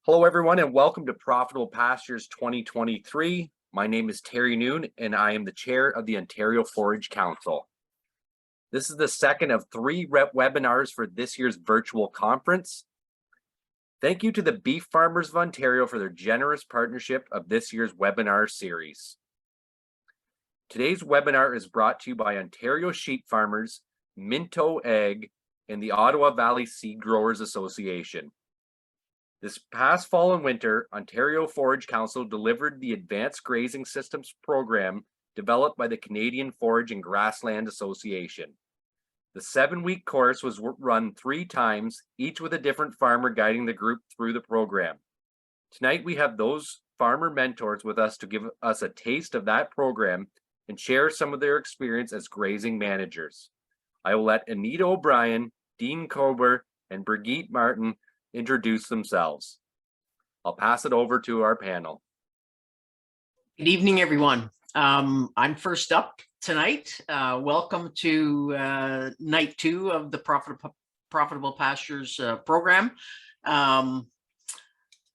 Hello, everyone, and welcome to Profitable Pastures 2023. My name is Terry Noon, and I am the chair of the Ontario Forage Council. This is the second of three webinars for this year's virtual conference. Thank you to the Beef Farmers of Ontario for their generous partnership of this year's webinar series. Today's webinar is brought to you by Ontario Sheep Farmers, Minto Ag, and the Ottawa Valley Seed Growers Association. This past fall and winter, Ontario Forage Council delivered the Advanced Grazing Systems program developed by the Canadian Forage and Grassland Association. The 7-week course was run 3 times, each with a different farmer guiding the group through the program. Tonight, we have those farmer mentors with us to give us a taste of that program and share some of their experience as grazing managers. I will let Anita O'Brien, Dean Cober, and Birgit Martin introduce themselves. I'll pass it over to our panel. Good evening, everyone. I'm first up tonight. Welcome to night 2 of the Profitable Pastures program.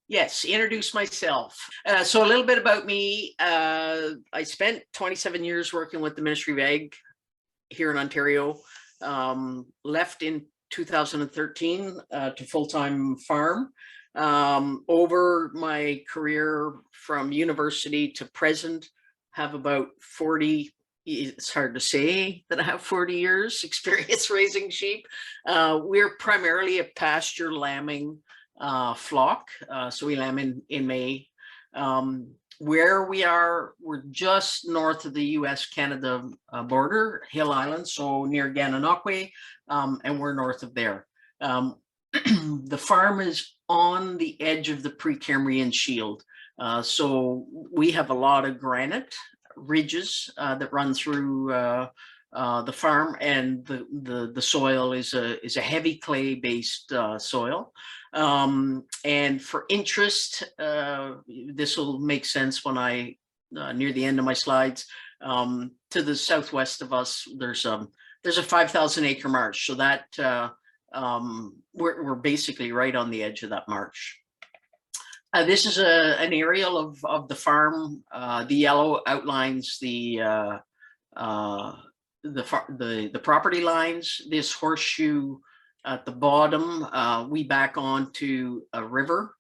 Yes, introduce myself. So a little bit about me. I spent 27 years working with the Ministry of Ag here in Ontario. Left in 2013 to full-time farm. Over my career from university to present, have about 40, it's hard to say that I have 40 years experience raising sheep. We're primarily a pasture lambing flock, so we lamb in May. Where we are, we're just north of the US-Canada border, Hill Island, so near Gananoque, and we're north of there. The farm is on the edge of the Precambrian Shield, so we have a lot of granite ridges that run through the farm, and the soil is a heavy clay-based soil. And for interest, this will make sense when I near the end of my slides. To the southwest of us, there's a 5,000 acre marsh, so that we're basically right on the edge of that marsh. This is an aerial of the farm. The yellow outlines the property lines. This horseshoe at the bottom, we back onto a river,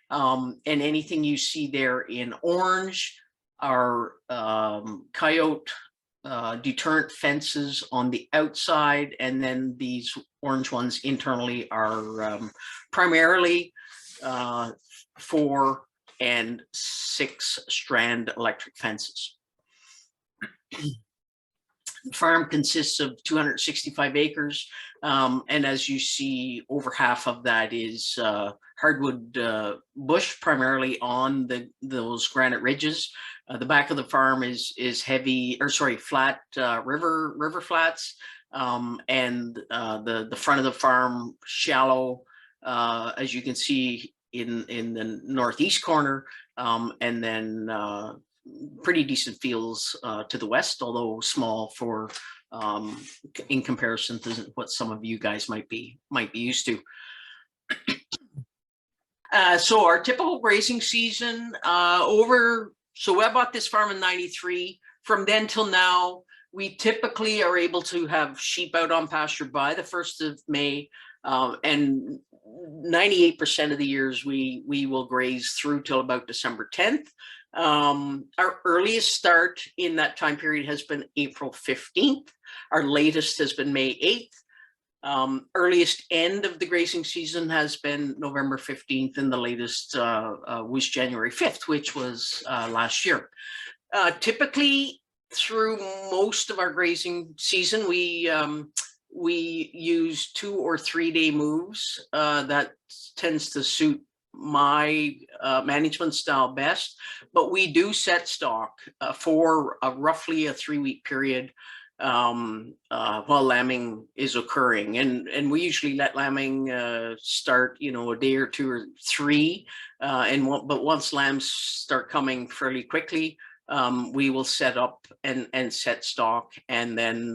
and anything you see there in orange are coyote deterrent fences on the outside, and then these orange ones internally are primarily 4 and 6 strand electric fences. The farm consists of 265 acres, and as you see, over half of that is hardwood bush, primarily on those granite ridges. The back of the farm is flat river flats, and the front of the farm shallow, as you can see in the northeast corner, and then pretty decent fields to the west, although small for in comparison to what some of you guys might be used to. So our typical grazing season so I bought this farm in '93. From then till now, we typically are able to have sheep out on pasture by the 1st of May, and 98% of the years we will graze through till about December 10th. Our earliest start in that time period has been April 15th. Our latest has been May 8th. Earliest end of the grazing season has been November 15th, and the latest was January 5th, which was last year. Typically, through most of our grazing season, we use 2 or 3 day moves. That tends to suit my management style best, but we do set stock for roughly a 3-week period while lambing is occurring, and we usually let lambing start, a day or 2 or 3, but once lambs start coming fairly quickly, we will set up and set stock, and then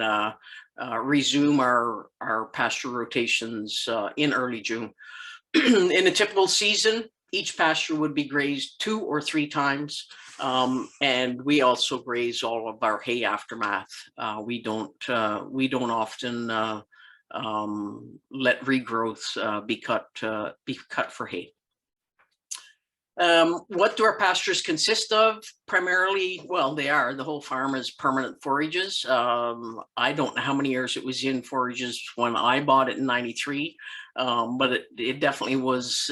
resume our pasture rotations in early June. In a typical season, Each pasture would be grazed 2 or 3 times. And we also graze all of our hay aftermath. We don't often let regrowths be cut for hay. What do our pastures consist of? Primarily, well, the whole farm is permanent forages. I don't know how many years it was in forages when I bought it in '93, but it definitely was,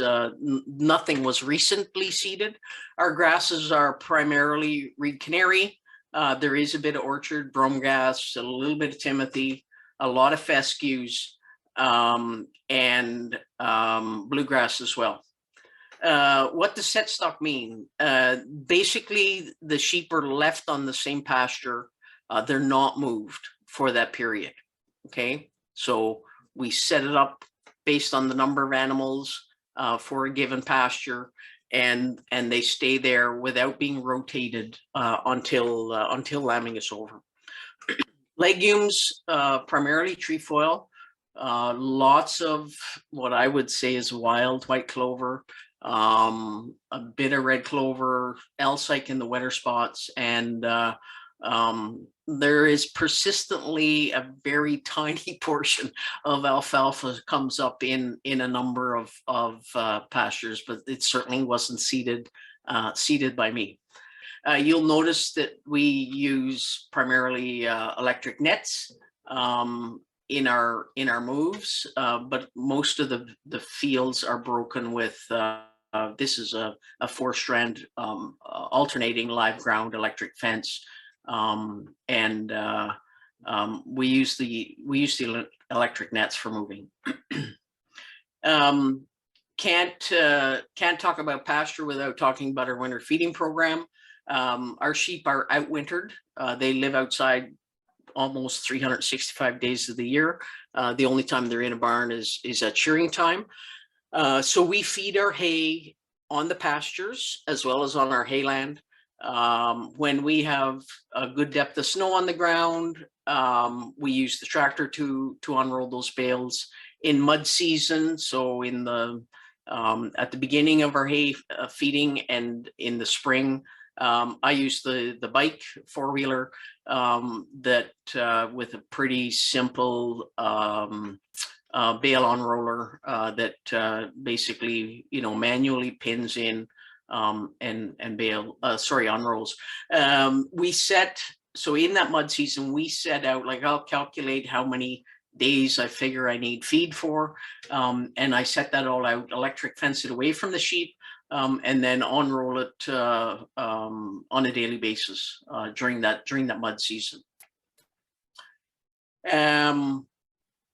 nothing was recently seeded. Our grasses are primarily reed canary. There is a bit of orchard, brome grass, a little bit of timothy, a lot of fescues, and bluegrass as well. What does set stock mean? Basically, the sheep are left on the same pasture. They're not moved for that period. Okay, so we set it up based on the number of animals for a given pasture, and they stay there without being rotated until lambing is over. Legumes, primarily trefoil. Lots of what I would say is wild white clover. A bit of red clover, alsike in the wetter spots, and there is persistently a very tiny portion of alfalfa comes up in a number of pastures, but it certainly wasn't seeded by me. You'll notice that we use primarily electric nets in our moves, but most of the fields are broken with this is a 4-strand alternating live ground electric fence, and we use the electric nets for moving. Can't talk about pasture without talking about our winter feeding program. Our sheep are outwintered. They live outside almost 365 days of the year. The only time they're in a barn is at shearing time. So we feed our hay on the pastures as well as on our hayland. When we have a good depth of snow on the ground, we use the tractor to unroll those bales. In mud season, so in the at the beginning of our hay feeding and in the spring, I use the bike 4-wheeler that with a pretty simple bale unroller that basically manually pins in and bale unrolls. We set, so in that mud season we set out, like, I'll calculate how many days I figure I need feed for, and I set that all out, electric fence it away from the sheep, and then unroll it on a daily basis during that mud season.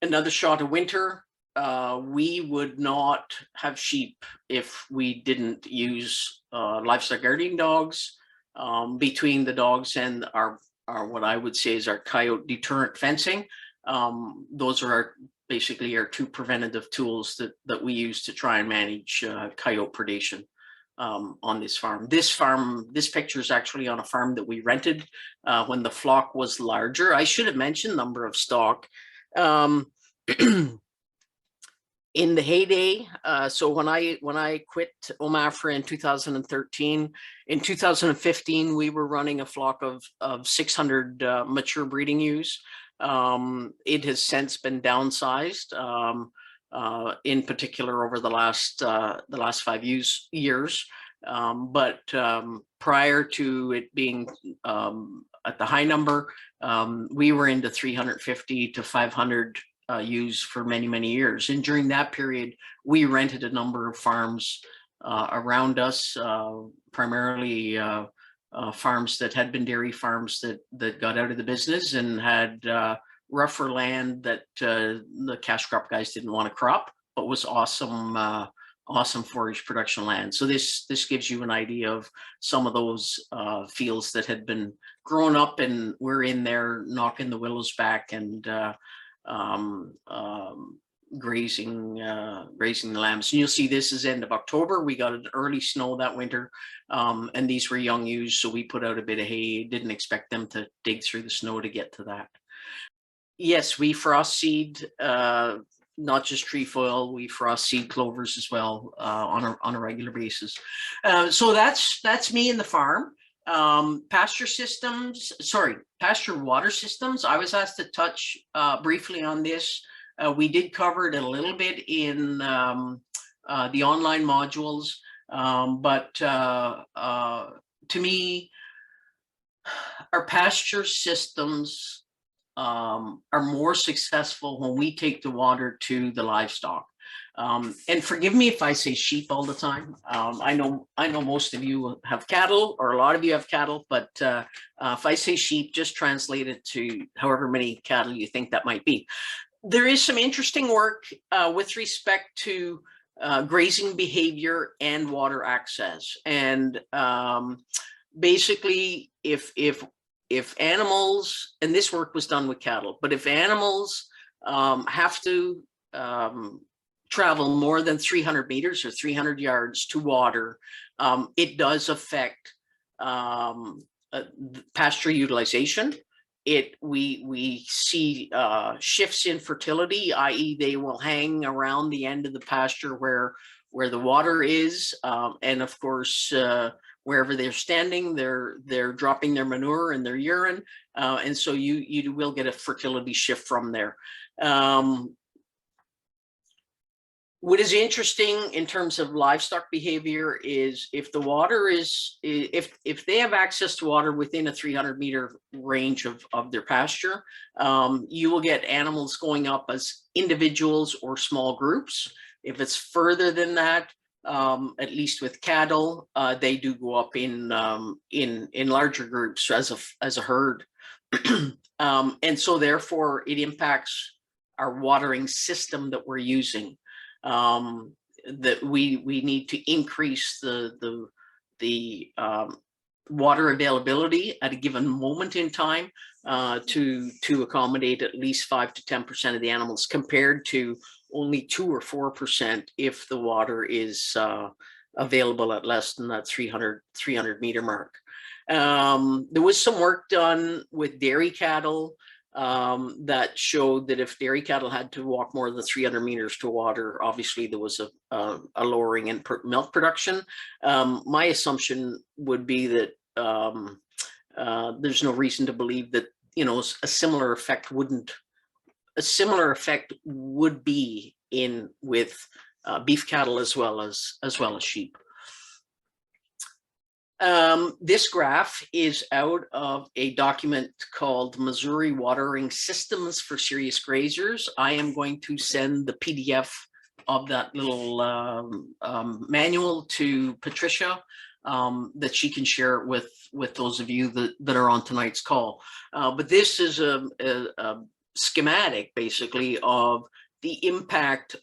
Another shot of winter. We would not have sheep if we didn't use livestock guardian dogs. Between the dogs and our what I would say is our coyote deterrent fencing, those are basically our 2 preventative tools that we use to try and manage coyote predation on this farm. This picture is actually on a farm that we rented when the flock was larger. I should have mentioned number of stock. In the heyday, so when I quit OMAFRA in 2013, in 2015 we were running a flock of 600 mature breeding ewes. It has since been downsized, in particular over the last 5 years. But prior to it being at the high number, we were into 350 to 500 ewes for many years. And during that period, we rented a number of farms around us, primarily farms that had been dairy farms that got out of the business and had rougher land that the cash crop guys didn't want to crop, but was awesome forage production land. So this gives you an idea of some of those fields that had been grown up, and we're in there knocking the willows back and grazing the lambs. And you'll see this is end of October. We got an early snow that winter, and these were young ewes, so we put out a bit of hay. Didn't expect them to dig through the snow to get to that. Yes, we frost seed not just trefoil, we frost seed clovers as well on a regular basis. So that's me in the farm. Pasture water systems. I was asked to touch briefly on this. We did cover it a little bit in the online modules, but to me, our pasture systems are more successful when we take the water to the livestock. And forgive me if I say sheep all the time. I know most of you have cattle, or a lot of you have cattle, but if I say sheep, just translate it to however many cattle you think that might be. There is some interesting work with respect to grazing behavior and water access. And basically, if animals, and this work was done with cattle, but if animals have to travel more than 300 meters or 300 yards to water, it does affect pasture utilization. We see shifts in fertility, i.e. they will hang around the end of the pasture where the water is, and of course wherever they're standing, they're dropping their manure and their urine, and so you will get a fertility shift from there. What is interesting in terms of livestock behavior is if the water is, if they have access to water within a 300-meter range of their pasture, you will get animals going up as individuals or small groups. If it's further than that, at least with cattle, they do go up in larger groups as a herd. And so therefore it impacts our watering system that we're using. That we need to increase the water availability at a given moment in time to accommodate at least 5 to 10% of the animals, compared to only 2 or 4% if the water is available at less than that 300 meter mark. There was some work done with dairy cattle that showed that if dairy cattle had to walk more than 300 meters to water, obviously there was a lowering in milk production. My assumption would be that there's no reason to believe that, you know, a similar effect would be in with beef cattle as well as sheep. This graph is out of a document called Missouri Watering Systems for Serious Grazers. I am going to send the PDF of that little manual to Patricia, that she can share it with those of you that are on tonight's call. But this is a schematic basically of the impact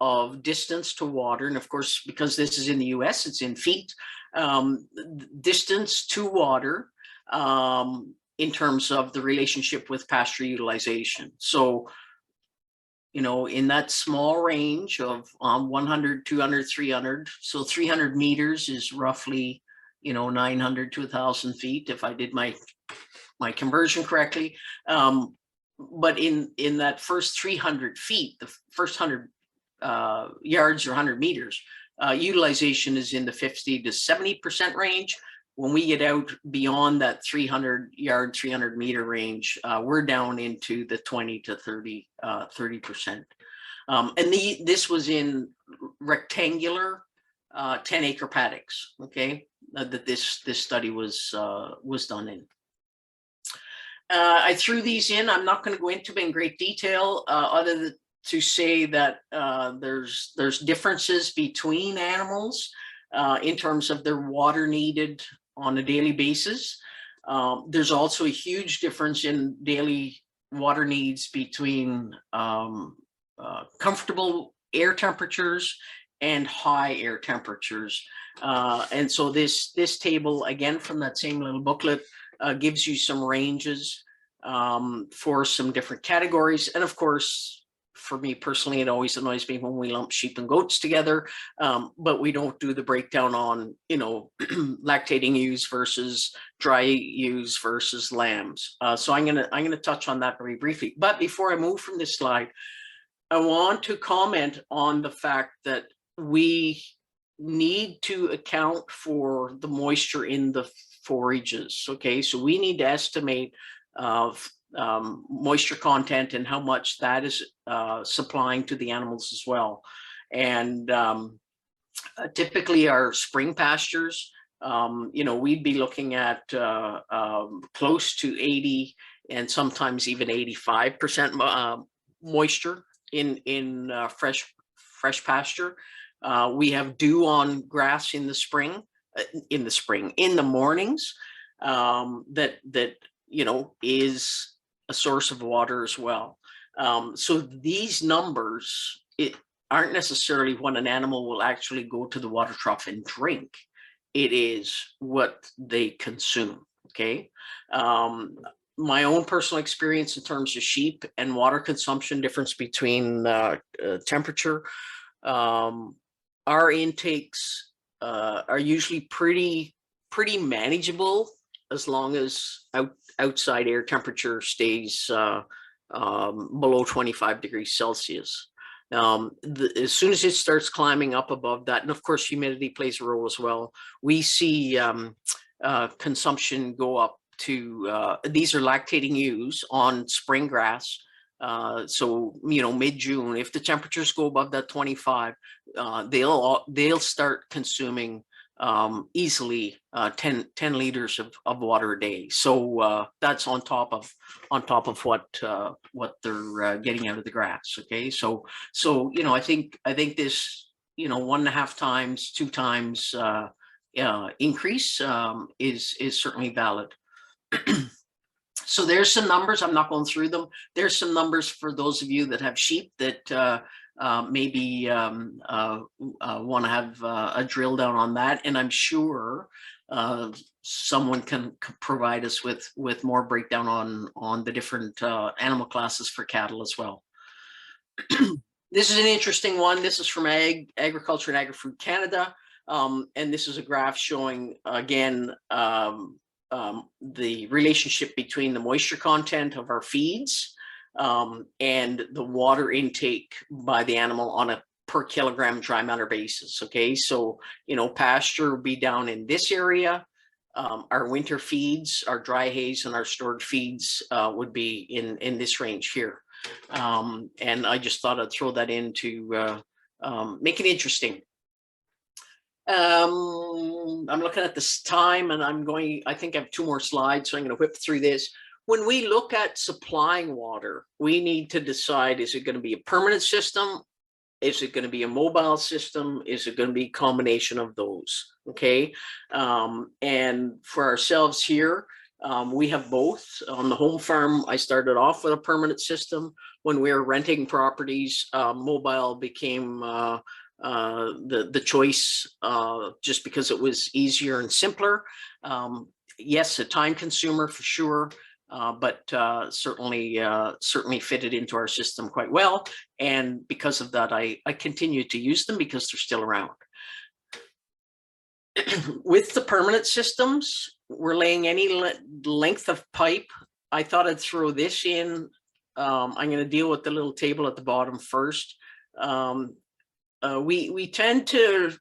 of distance to water. And of course, because this is in the US, it's in feet. Distance to water in terms of the relationship with pasture utilization. So, you know, in that small range of 100, 200, 300, so 300 meters is roughly, you know, 900 to 1,000 feet, if I did my conversion correctly. But in that first 300 feet, the first 100 yards or 100 meters, utilization is in the 50 to 70% range. When we get out beyond that 300 meter range, we're down into the 20 to 30%. And this was in rectangular 10-acre paddocks, okay, that this study was done in. I threw these in. I'm not going to go into them in great detail, other than to say that there's differences between animals in terms of their water needed on a daily basis. There's also a huge difference in daily water needs between comfortable air temperatures and high air temperatures. And so this table, again, from that same little booklet, gives you some ranges for some different categories. And of course, for me personally, it always annoys me when we lump sheep and goats together, but we don't do the breakdown on, you know, lactating ewes versus dry ewes versus lambs. So I'm gonna touch on that very briefly. But before I move from this slide, I want to comment on the fact that we need to account for the moisture in the forages. Okay, so we need to estimate moisture content and how much that is supplying to the animals as well. And typically our spring pastures, we'd be looking at close to 80 and sometimes even 85% moisture in fresh pasture. We have dew on grass in the spring, in the mornings, that is a source of water as well. So these numbers aren't necessarily what an animal will actually go to the water trough and drink. It is what they consume. Okay. My own personal experience in terms of sheep and water consumption, difference between temperature. Our intakes are usually pretty manageable as long as outside air temperature stays below 25 degrees Celsius. As soon as it starts climbing up above that, and of course humidity plays a role as well, we see consumption go up to, these are lactating ewes on spring grass. So mid-June, if the temperatures go above that 25, they'll start consuming easily 10 liters of water a day. So that's on top of what they're getting out of the grass. Okay, so I think this 1.5 times, 2 times increase is certainly valid. So there's some numbers. I'm not going through them. There's some numbers for those of you that have sheep that maybe want to have a drill down on that. And I'm sure someone can provide us with more breakdown on the different animal classes for cattle as well. This is an interesting one. This is from Agriculture and Agri-Food Canada. And this is a graph showing, again, the relationship between the moisture content of our feeds and the water intake by the animal on a per kilogram dry matter basis. Okay, so pasture would be down in this area. Our winter feeds, our dry haze and our stored feeds would be in this range here. And I just thought I'd throw that in to make it interesting. I'm looking at this time and I think I have 2 more slides, so I'm going to whip through this. When we look at supplying water, we need to decide, is it going to be a permanent system? Is it going to be a mobile system? Is it going to be a combination of those? Okay. And for ourselves here, we have both. On the home farm, I started off with a permanent system. When we were renting properties, mobile became the choice, just because it was easier and simpler. Yes, a time consumer for sure, but certainly fitted into our system quite well. And because of that, I continue to use them because they're still around. With the permanent systems, we're laying any length of pipe. I thought I'd throw this in. I'm going to deal with the little table at the bottom first. We tend to,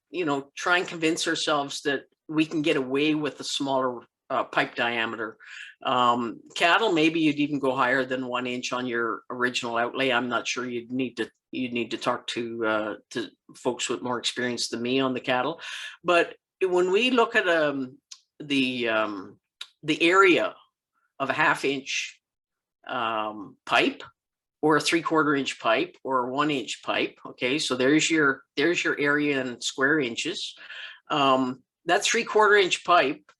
try and convince ourselves that we can get away with a smaller pipe diameter. Cattle, maybe you'd even go higher than 1 inch on your original outlay. I'm not sure. You'd need to talk to folks with more experience than me on the cattle. But when we look at the area of a 1/2 inch pipe, or a 3/4 inch pipe, or a 1 inch pipe. Okay, so there's your area in square inches. That 3/4 inch pipe,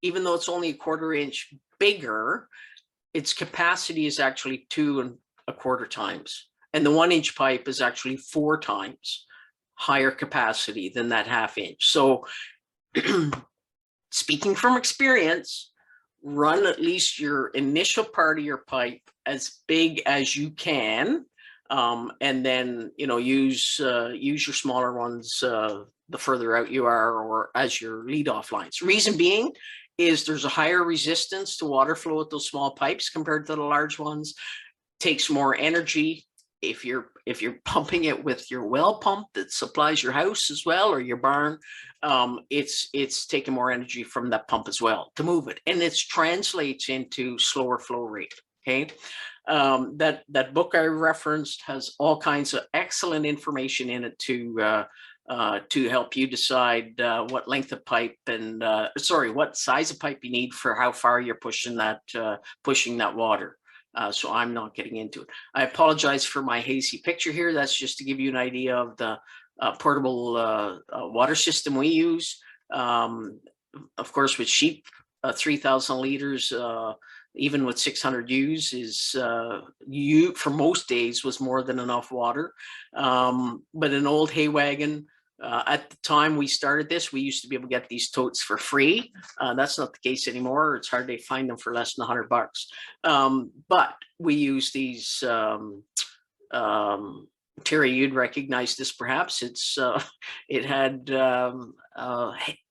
even though it's only 1/4 inch bigger, its capacity is actually 2 1/4 times, and the 1 inch pipe is actually 4 times higher capacity than that 1/2 inch. So, speaking from experience, run at least your initial part of your pipe as big as you can, and then use your smaller ones the further out you are, or as your lead off lines. Reason being is there's a higher resistance to water flow with those small pipes compared to the large ones. Takes more energy. If if you're pumping it with your well pump that supplies your house as well, or your barn, it's taking more energy from that pump as well to move it, and it translates into slower flow rate. Okay. That book I referenced has all kinds of excellent information in it to help you decide what length of pipe and what size of pipe you need for how far you're pushing that water. So I'm not getting into it. I apologize for my hazy picture here. That's just to give you an idea of the portable water system we use. Of course, with sheep, 3,000 liters, even with 600 ewes, is for most days was more than enough water. But an old hay wagon, at the time we started this, we used to be able to get these totes for free. That's not the case anymore. It's hard to find them for less than $100. But we use these. Terry, you'd recognize this perhaps. It had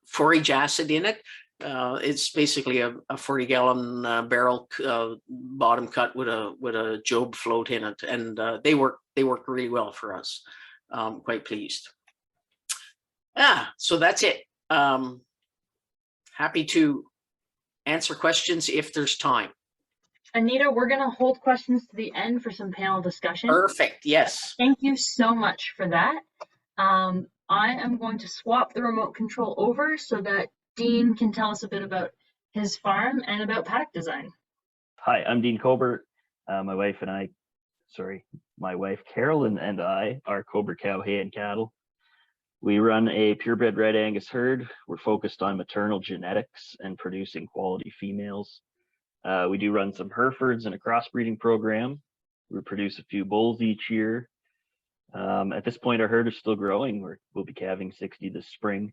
forage acid in it. It's basically a 40-gallon barrel, bottom cut with a Job float in it, and they work really well for us. Quite pleased. So that's it. Happy to answer questions if there's time. Anita, we're going to hold questions to the end for some panel discussion. Perfect. Yes. Thank you so much for that. I am going to swap the remote control over so that Dean can tell us a bit about his farm and about paddock design. Hi, I'm Dean Cober. My wife Carolyn and I are Cober cow, hay, and cattle. We run a purebred red Angus herd. We're focused on maternal genetics and producing quality females. We do run some Herefords and a crossbreeding program. We produce a few bulls each year. At this point, our herd is still growing. We'll be calving 60 this spring.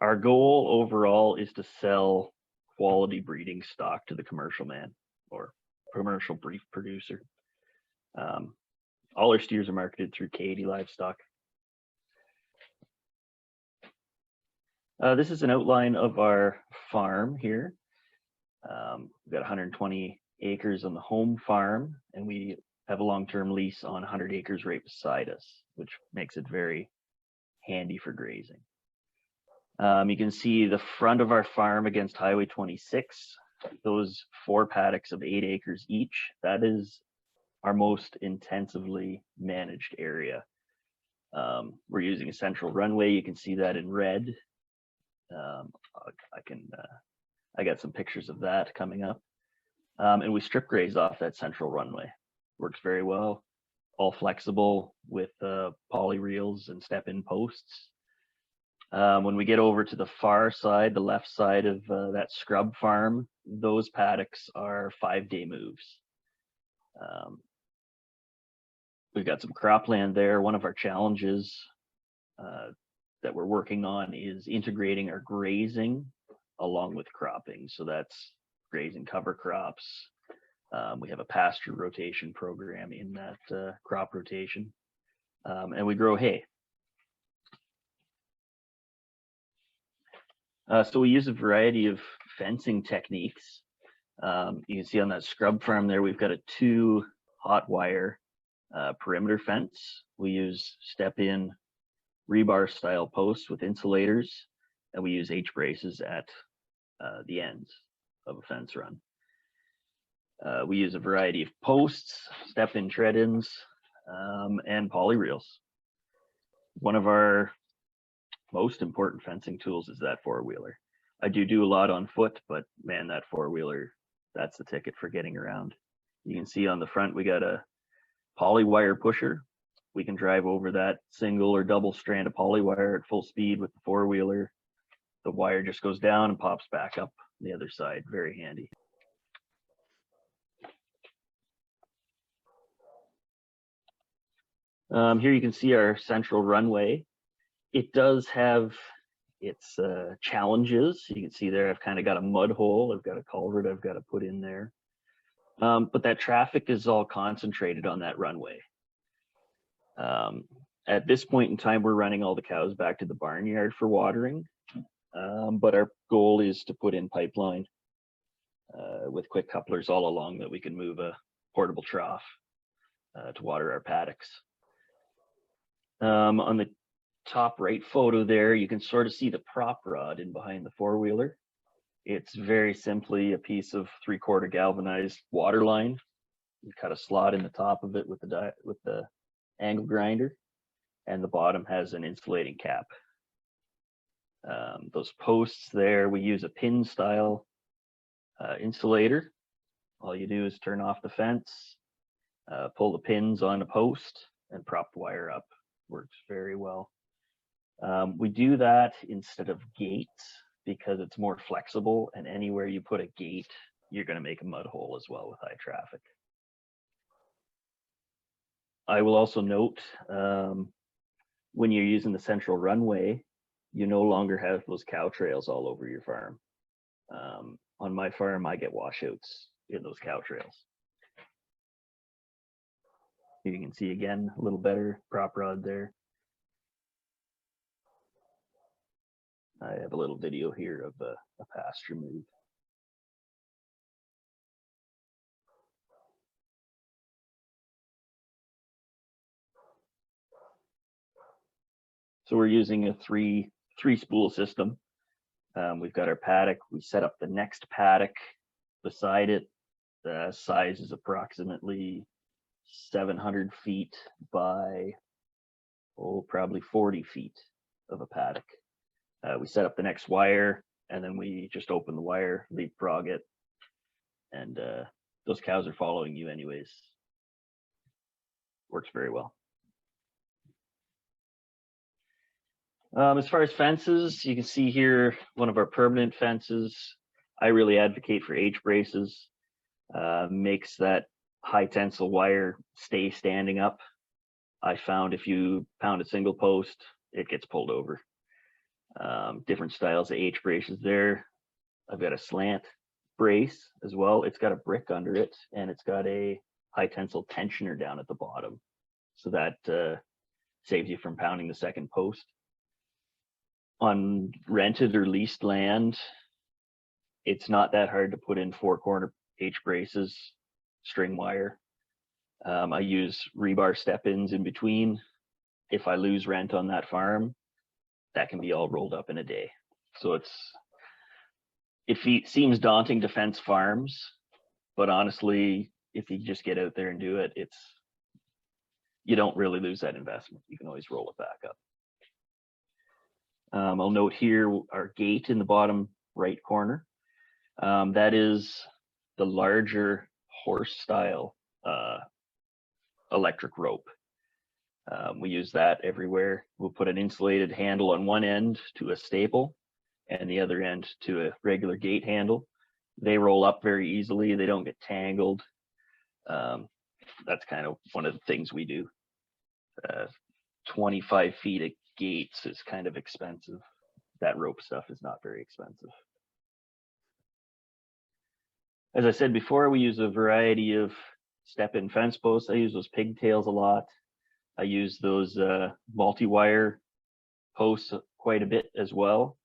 Our goal overall is to sell quality breeding stock to the commercial man or commercial beef producer. All our steers are marketed through Katie Livestock. This is an outline of our farm here. We've got 120 acres on the home farm, and we have a long-term lease on 100 acres right beside us, which makes it very handy for grazing. You can see the front of our farm against Highway 26. Those 4 paddocks of 8 acres each, that is our most intensively managed area. We're using a central runway. You can see that in red. I got some pictures of that coming up. And we strip graze off that central runway. Works very well. All flexible with poly reels and step-in posts. When we get over to the far side, the left side of that scrub farm, those paddocks are 5-day moves. We've got some cropland there. One of our challenges that we're working on is integrating our grazing along with cropping. So that's grazing cover crops. We have a pasture rotation program in that crop rotation, and we grow hay. So we use a variety of fencing techniques. You can see on that scrub farm there, we've got a 2 hot wire perimeter fence. We use step-in rebar style posts with insulators, and we use H braces at the ends of a fence run. We use a variety of posts, step-in tread-ins, and poly reels. One of our most important fencing tools is that 4-wheeler. I do a lot on foot, but man, that 4-wheeler, that's the ticket for getting around. You can see on the front, we got a poly wire pusher. We can drive over that single or double strand of poly wire at full speed with the 4-wheeler. The wire just goes down and pops back up the other side. Very handy. Here you can see our central runway. It does have its challenges. You can see there I've kind of got a mud hole. I've got a culvert I've got to put in there. But that traffic is all concentrated on that runway. At this point in time, we're running all the cows back to the barnyard for watering. But our goal is to put in pipeline with quick couplers all along that we can move a portable trough to water our paddocks. On the top right photo there, you can sort of see the prop rod in behind the four-wheeler. It's very simply a piece of 3/4 galvanized water line. You cut a slot in the top of it with the angle grinder, and the bottom has an insulating cap. Those posts there, we use a pin style insulator. All you do is turn off the fence, pull the pins on a post, and prop the wire up. Works very well. We do that instead of gates because it's more flexible, and anywhere you put a gate, you're going to make a mud hole as well with high traffic. I will also note when you're using the central runway, you no longer have those cow trails all over your farm. On my farm, I get washouts in those cow trails. You can see again a little better prop rod there. I have a little video here of a pasture move. So we're using a three spool system. We've got our paddock. We set up the next paddock beside it. The size is approximately 700 feet by, probably 40 feet of a paddock. We set up the next wire, and then we just open the wire, leapfrog it, and those cows are following you anyways. Works very well. As far as fences, you can see here one of our permanent fences. I really advocate for H braces. Makes that high tensile wire stay standing up. I found if you pound a single post, it gets pulled over. Different styles of H braces there. I've got a slant brace as well. It's got a brick under it, and it's got a high tensile tensioner down at the bottom. So that saves you from pounding the second post. On rented or leased land, it's not that hard to put in 4-corner H braces, string wire. I use rebar step-ins in between. If I lose rent on that farm, that can be all rolled up in a day. So it seems daunting to fence farms, but honestly, if you just get out there and do it, you don't really lose that investment. You can always roll it back up. I'll note here our gate in the bottom right corner. That is the larger horse style electric rope. We use that everywhere. We'll put an insulated handle on one end to a staple and the other end to a regular gate handle. They roll up very easily. They don't get tangled. That's kind of one of the things we do. 25 feet of gates is kind of expensive. That rope stuff is not very expensive. As I said before, we use a variety of step-in fence posts. I use those pigtails a lot. I use those multi-wire posts quite a bit as well.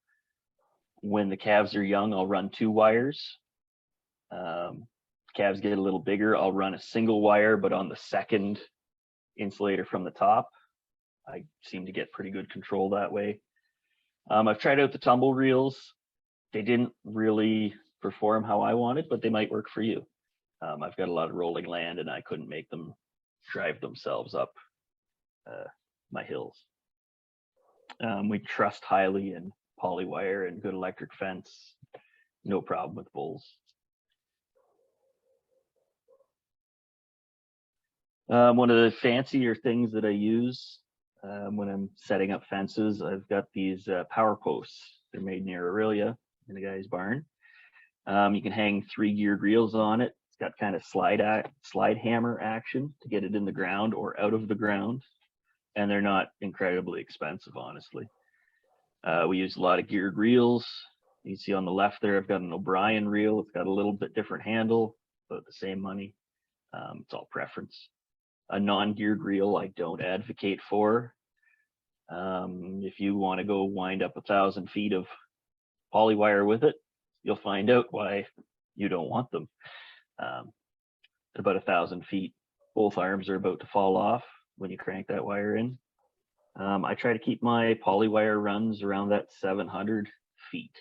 When the calves are young, I'll run 2 wires. Calves get a little bigger, I'll run a single wire, but on the second insulator from the top. I seem to get pretty good control that way. I've tried out the tumble reels. They didn't really perform how I wanted, but they might work for you. I've got a lot of rolling land and I couldn't make them drive themselves up my hills. We trust highly in polywire and good electric fence. No problem with bulls. One of the fancier things that I use when I'm setting up fences, I've got these power posts. They're made near Aurelia in the guy's barn. You can hang 3 geared reels on it. It's got kind of slide hammer action to get it in the ground or out of the ground. And they're not incredibly expensive, honestly. We use a lot of geared reels. You can see on the left there, I've got an O'Brien reel. It's got a little bit different handle, about the same money. It's all preference. A non-geared reel I don't advocate for. If you want to go wind up 1,000 feet of polywire with it, you'll find out why you don't want them. At about 1,000 feet, both arms are about to fall off when you crank that wire in. I try to keep my polywire runs around that 700 feet.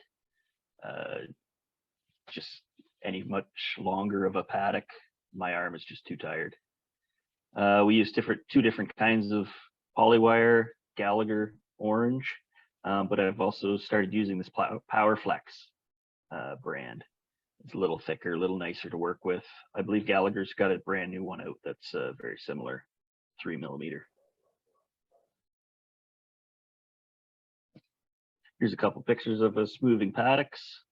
Just any much longer of a paddock, my arm is just too tired. We use two different kinds of polywire, Gallagher orange, but I've also started using this PowerFlex brand. It's a little thicker, a little nicer to work with. I believe Gallagher's got a brand new one out that's very similar, 3 millimeter. Here's a couple pictures of us moving paddocks.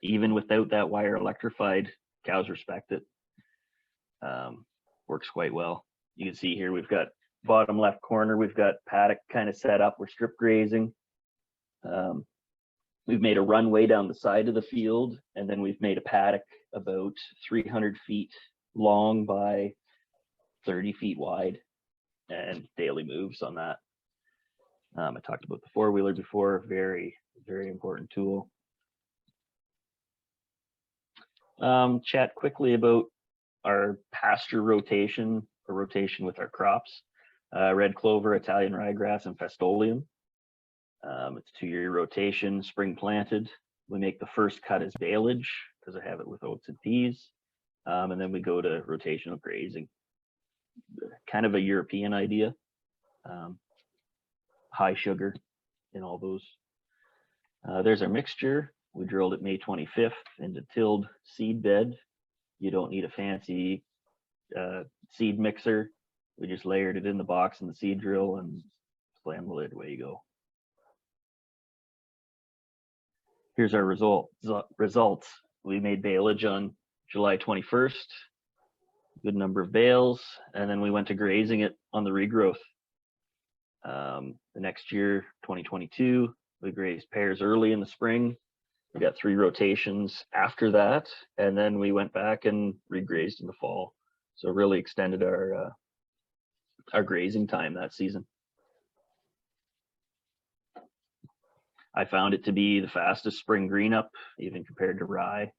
Even without that wire electrified, cows respect it. Works quite well. You can see here we've got bottom left corner, we've got paddock kind of set up. We're strip grazing. We've made a runway down the side of the field, and then we've made a paddock about 300 feet long by 30 feet wide, and daily moves on that. I talked about the four-wheeler before, very, very important tool. Chat quickly about our pasture rotation, or rotation with our crops. Red clover, Italian ryegrass, and Festolium. It's a 2-year rotation, spring planted. We make the first cut as baleage because I have it with oats and peas. And then we go to rotational grazing. Kind of a European idea. High sugar in all those. There's our mixture. We drilled it May 25th into tilled seed bed. You don't need a fancy seed mixer. We just layered it in the box in the seed drill and slam the lid, away you go. Here's our results. We made baleage on July 21st, good number of bales, and then we went to grazing it on the regrowth. The next year, 2022, we grazed pairs early in the spring. We got 3 rotations after that, and then we went back and regrazed in the fall. So really extended our grazing time that season. I found it to be the fastest spring green up, even compared to rye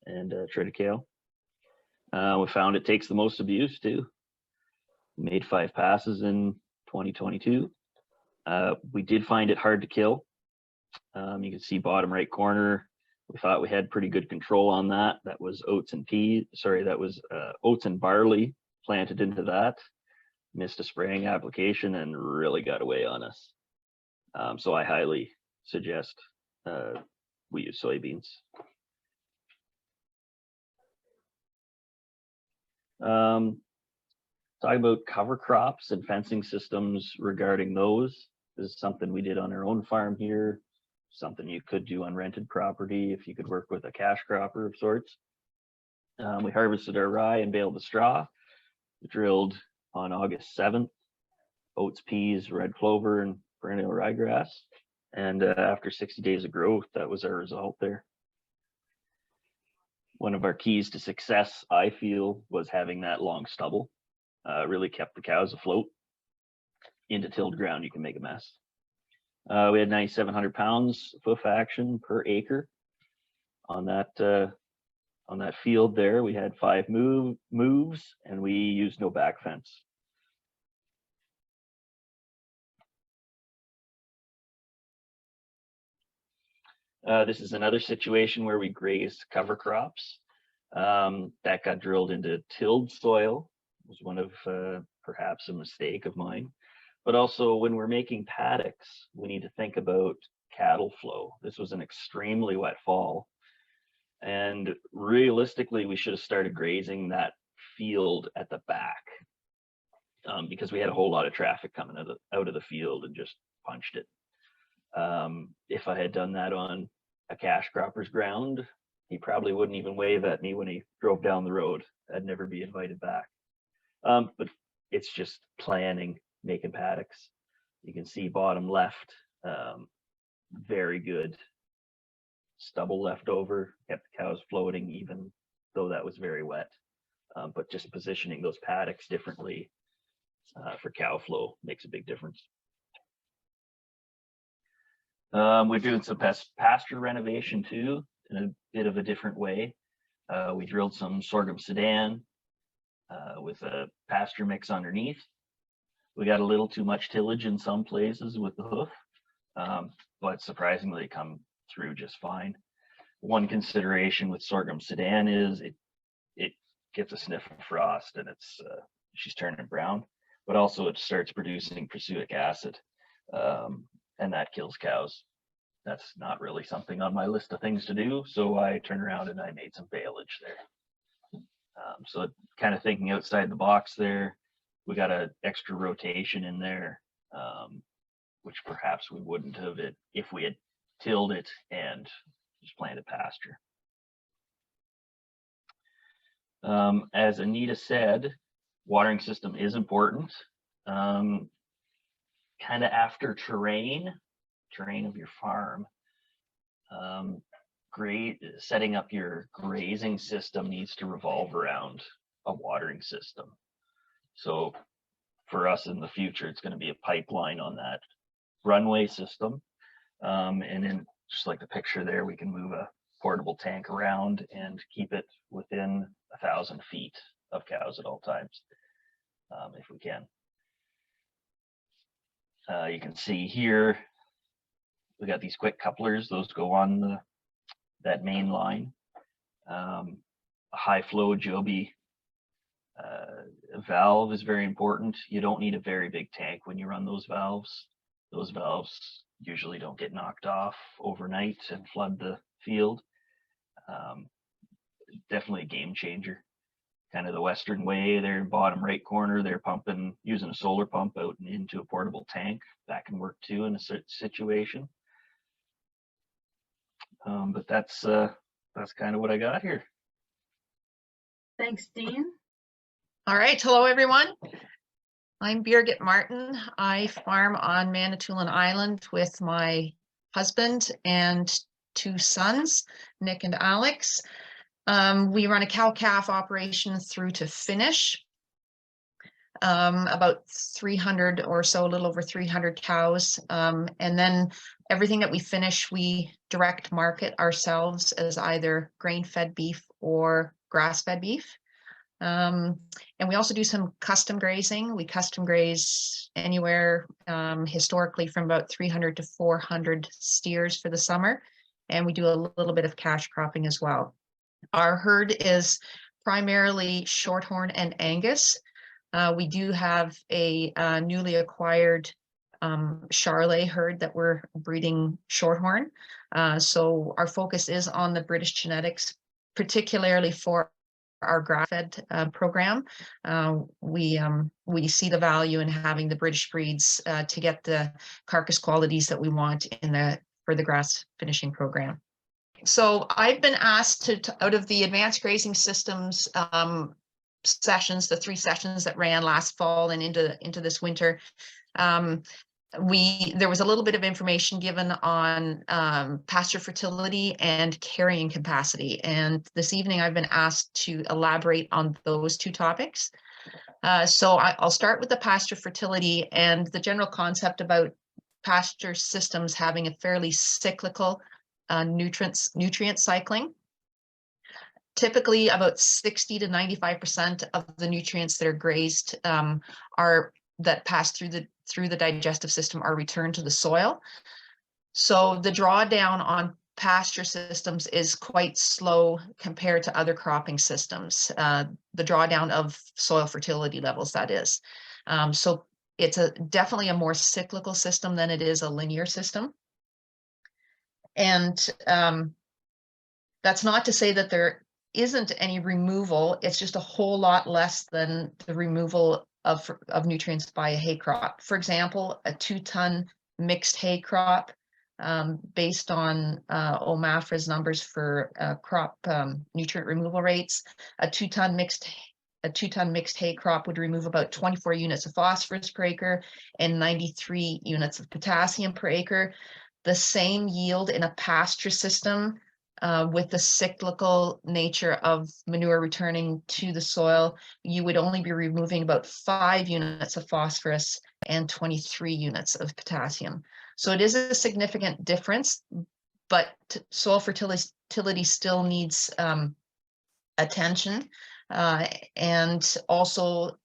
and triticale. We found it takes the most abuse too. We made 5 passes in 2022. We did find it hard to kill. You can see bottom right corner. We thought we had pretty good control on that. That was oats and oats and barley planted into that. Missed a spraying application and really got away on us. So I highly suggest we use soybeans. Talking about cover crops and fencing systems regarding those. This is something we did on our own farm here, something you could do on rented property if you could work with a cash cropper of sorts. We harvested our rye and baled the straw. We drilled on August 7th, oats, peas, red clover, and perennial ryegrass. And after 60 days of growth, that was our result there. One of our keys to success, I feel, was having that long stubble. Really kept the cows afloat. Into tilled ground, you can make a mess. We had 9,700 pounds hoof action per acre on that field there. We had 5 moves, and we used no back fence. This is another situation where we grazed cover crops. That got drilled into tilled soil. It was one of perhaps a mistake of mine. But also when we're making paddocks, we need to think about cattle flow. This was an extremely wet fall. And realistically, we should have started grazing that field at the back because we had a whole lot of traffic coming out of the field and just punched it. If I had done that on a cash cropper's ground, he probably wouldn't even wave at me when he drove down the road. I'd never be invited back. But it's just planning, making paddocks. You can see bottom left, very good stubble left over, kept the cows floating even though that was very wet. But just positioning those paddocks differently for cow flow makes a big difference. We're doing some pasture renovation too, in a bit of a different way. We drilled some sorghum Sudan with a pasture mix underneath. We got a little too much tillage in some places with the hoof, but surprisingly come through just fine. One consideration with sorghum Sudan is it gets a sniff of frost and she's turning brown, but also it starts producing prussic acid, and that kills cows. That's not really something on my list of things to do, so I turned around and I made some baleage there. So kind of thinking outside the box there, we got an extra rotation in there, which perhaps we wouldn't have if we had tilled it and just planted pasture. As Anita said, watering system is important. Kind of after terrain of your farm, setting up your grazing system needs to revolve around a watering system. So for us in the future, it's going to be a pipeline on that runway system. And then just like the picture there, we can move a portable tank around and keep it within 1,000 feet of cows at all times, if we can. You can see here, we got these quick couplers. Those go on that main line. A high flow Joby valve is very important. You don't need a very big tank when you run those valves. Those valves usually don't get knocked off overnight and flood the field. Definitely a game changer. Kind of the Western way there, bottom right corner, they're pumping, using a solar pump out and into a portable tank. That can work too in a situation. But that's kind of what I got here. Thanks, Dean. All right, hello everyone. I'm Birgit Martin. I farm on Manitoulin Island with my husband and 2 sons, Nick and Alex. We run a cow-calf operation through to finish. About 300 or so, a little over 300 cows. And then everything that we finish, we direct market ourselves as either grain-fed beef or grass-fed beef. And we also do some custom grazing. We custom graze anywhere historically from about 300 to 400 steers for the summer. And we do a little bit of cash cropping as well. Our herd is primarily Shorthorn and Angus. We do have a newly acquired Charolais herd that we're breeding Shorthorn. So our focus is on the British genetics, particularly for our grass-fed program. We see the value in having the British breeds to get the carcass qualities that we want for the grass finishing program. So I've been asked out of the Advanced Grazing Systems sessions, the 3 sessions that ran last fall and into this winter, there was a little bit of information given on pasture fertility and carrying capacity. And this evening I've been asked to elaborate on those 2 topics. So I'll start with the pasture fertility and the general concept about pasture systems having a fairly cyclical nutrient cycling. Typically about 60 to 95% of the nutrients that are grazed that pass through the digestive system are returned to the soil. So the drawdown on pasture systems is quite slow compared to other cropping systems, the drawdown of soil fertility levels, that is. So it's definitely a more cyclical system than it is a linear system. And that's not to say that there isn't any removal. It's just a whole lot less than the removal of nutrients by a hay crop. For example, a 2-ton mixed hay crop, based on OMAFRA's numbers for crop nutrient removal rates, a 2-ton mixed hay crop would remove about 24 units of phosphorus per acre and 93 units of potassium per acre. The same yield in a pasture system with the cyclical nature of manure returning to the soil, you would only be removing about 5 units of phosphorus and 23 units of potassium. So it is a significant difference, but soil fertility still needs attention, and also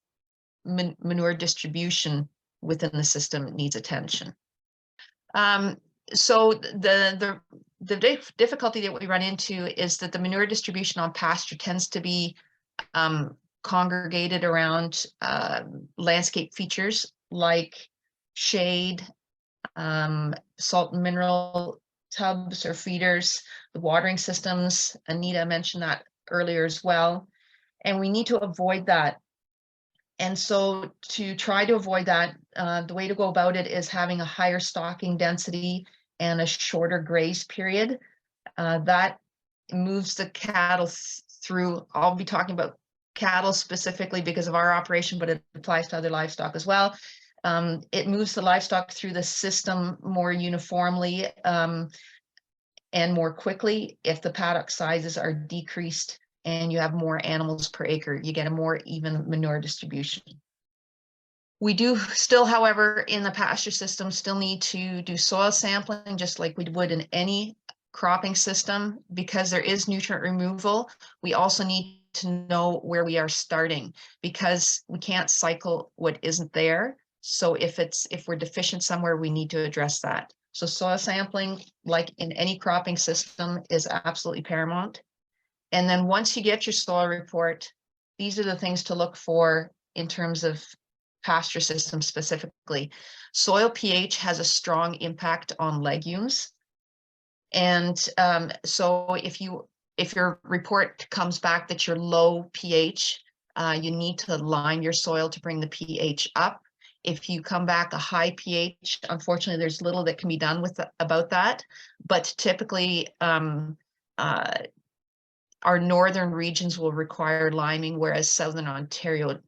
manure distribution within the system needs attention. So the difficulty that we run into is that the manure distribution on pasture tends to be congregated around landscape features like shade, salt and mineral tubs or feeders, the watering systems. Anita mentioned that earlier as well. And we need to avoid that. And so to try to avoid that, the way to go about it is having a higher stocking density and a shorter graze period. That moves the cattle through. I'll be talking about cattle specifically because of our operation, but it applies to other livestock as well. It moves the livestock through the system more uniformly and more quickly. If the paddock sizes are decreased and you have more animals per acre, you get a more even manure distribution. We do still, however, in the pasture system, still need to do soil sampling, just like we would in any cropping system. Because there is nutrient removal, we also need to know where we are starting, because we can't cycle what isn't there. So if we're deficient somewhere, we need to address that. So soil sampling, like in any cropping system, is absolutely paramount. And then once you get your soil report, these are the things to look for in terms of pasture systems specifically. Soil pH has a strong impact on legumes. And so if your report comes back that you're low pH, you need to lime your soil to bring the pH up. If you come back a high pH, unfortunately, there's little that can be done about that. But typically, our northern regions will require liming, whereas southern Ontario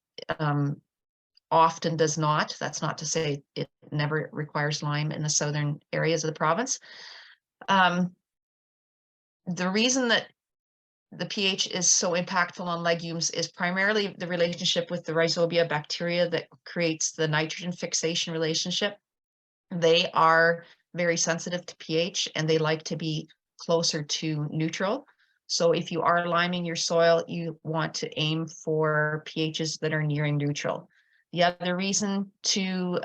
often does not. That's not to say it never requires lime in the southern areas of the province. The reason that the pH is so impactful on legumes is primarily the relationship with the rhizobia bacteria that creates the nitrogen fixation relationship. They are very sensitive to pH and they like to be closer to neutral. So if you are liming your soil, you want to aim for pHs that are nearing neutral. The other reason to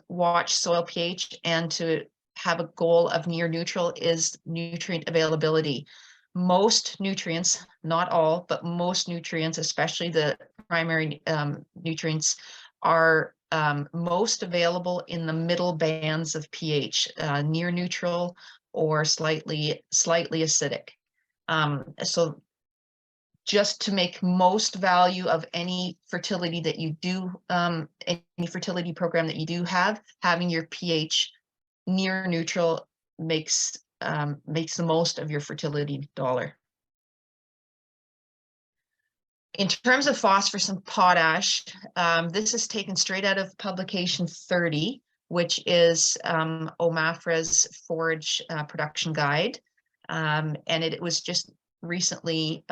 watch soil pH and to have a goal of near neutral is nutrient availability. Most nutrients, not all, but most nutrients, especially the primary nutrients, are most available in the middle bands of pH, near neutral or slightly acidic. So just to make most value of any fertility that you do, any fertility program that you do have, having your pH near neutral makes the most of your fertility dollar. In terms of phosphorus and potash, this is taken straight out of publication 30, which is OMAFRA's forage production guide. And it was just recently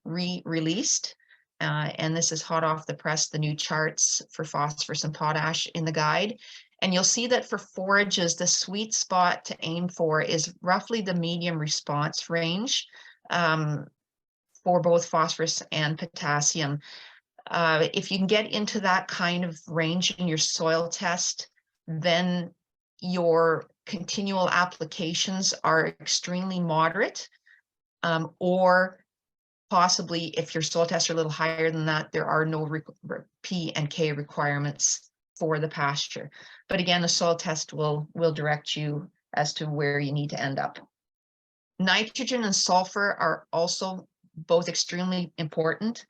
re-released. And this is hot off the press, the new charts for phosphorus and potash in the guide. And you'll see that for forages, the sweet spot to aim for is roughly the medium response range for both phosphorus and potassium. If you can get into that kind of range in your soil test, then your continual applications are extremely moderate, or possibly if your soil tests are a little higher than that, there are no P and K requirements for the pasture. But again, the soil test will direct you as to where you need to end up. Nitrogen and sulfur are also both extremely important.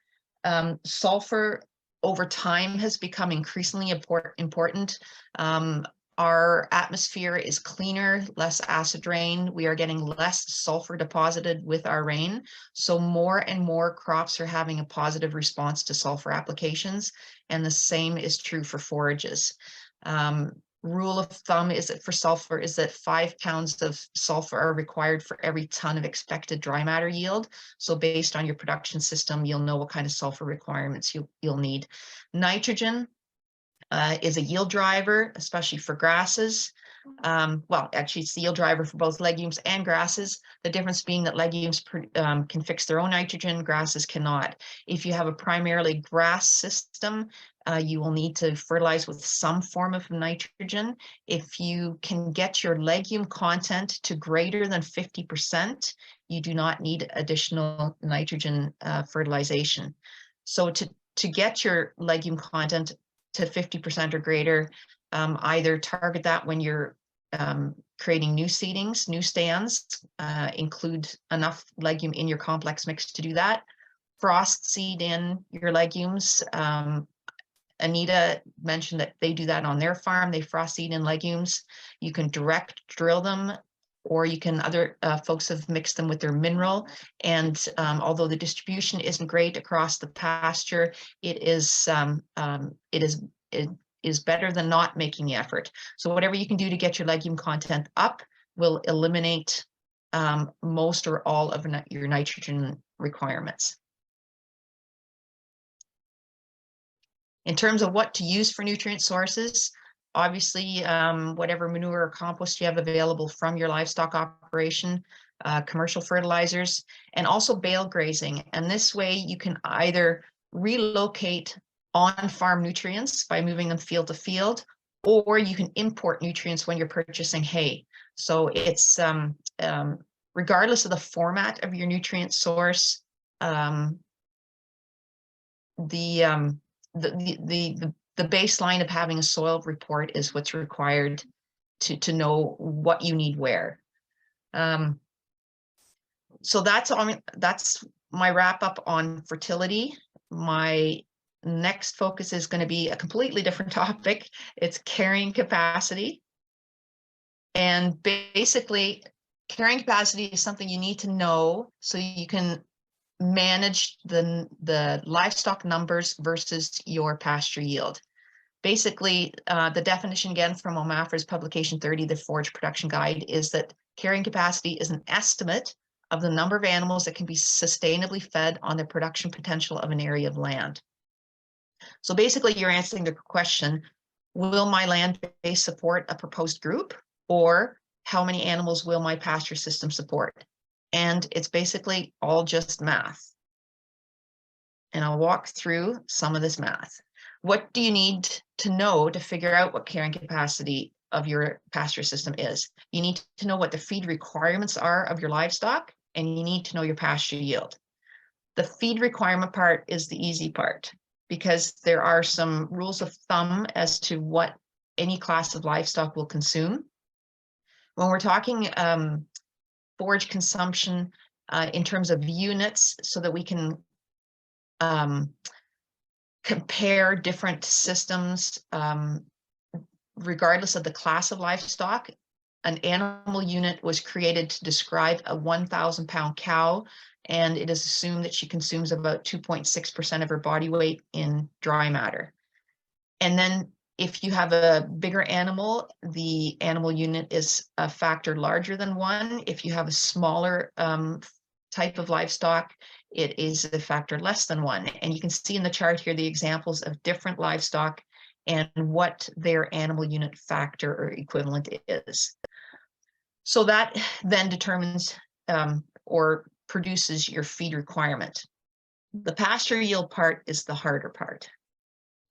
Sulfur over time has become increasingly important. Our atmosphere is cleaner, less acid rain. We are getting less sulfur deposited with our rain. So more and more crops are having a positive response to sulfur applications. And the same is true for forages. Rule of thumb is that for sulfur is that 5 pounds of sulfur are required for every ton of expected dry matter yield. So based on your production system, you'll know what kind of sulfur requirements you'll need. Nitrogen is a yield driver, especially for grasses. Well, actually, it's the yield driver for both legumes and grasses. The difference being that legumes can fix their own nitrogen, grasses cannot. If you have a primarily grass system, you will need to fertilize with some form of nitrogen. If you can get your legume content to greater than 50%, you do not need additional nitrogen fertilization. So to get your legume content to 50% or greater, either target that when you're creating new seedings, new stands, include enough legume in your complex mix to do that. Frost seed in your legumes. Anita mentioned that they do that on their farm. They frost seed in legumes. You can direct drill them, or you can, other folks have mixed them with their mineral. And although the distribution isn't great across the pasture, it is better than not making the effort. So whatever you can do to get your legume content up will eliminate most or all of your nitrogen requirements. In terms of what to use for nutrient sources, obviously, whatever manure or compost you have available from your livestock operation, commercial fertilizers, and also bale grazing. And this way you can either relocate on-farm nutrients by moving them field to field, or you can import nutrients when you're purchasing hay. So it's regardless of the format of your nutrient source, the baseline of having a soil report is what's required to know what you need where. So that's my wrap up on fertility. My next focus is going to be a completely different topic. It's carrying capacity. And basically, carrying capacity is something you need to know so you can manage the livestock numbers versus your pasture yield. Basically, the definition again from OMAFRA's publication 30, the Forage Production Guide, is that carrying capacity is an estimate of the number of animals that can be sustainably fed on the production potential of an area of land. So basically, you're answering the question, will my land base support a proposed group, or how many animals will my pasture system support? And it's basically all just math. And I'll walk through some of this math. What do you need to know to figure out what carrying capacity of your pasture system is? You need to know what the feed requirements are of your livestock, and you need to know your pasture yield. The feed requirement part is the easy part, because there are some rules of thumb as to what any class of livestock will consume. When we're talking forage consumption in terms of units, so that we can compare different systems regardless of the class of livestock. An animal unit was created to describe a 1,000-pound cow, and it is assumed that she consumes about 2.6% of her body weight in dry matter. And then if you have a bigger animal, the animal unit is a factor larger than 1. If you have a smaller type of livestock, it is a factor less than 1. And you can see in the chart here the examples of different livestock and what their animal unit factor or equivalent is. So that then determines or produces your feed requirement. The pasture yield part is the harder part.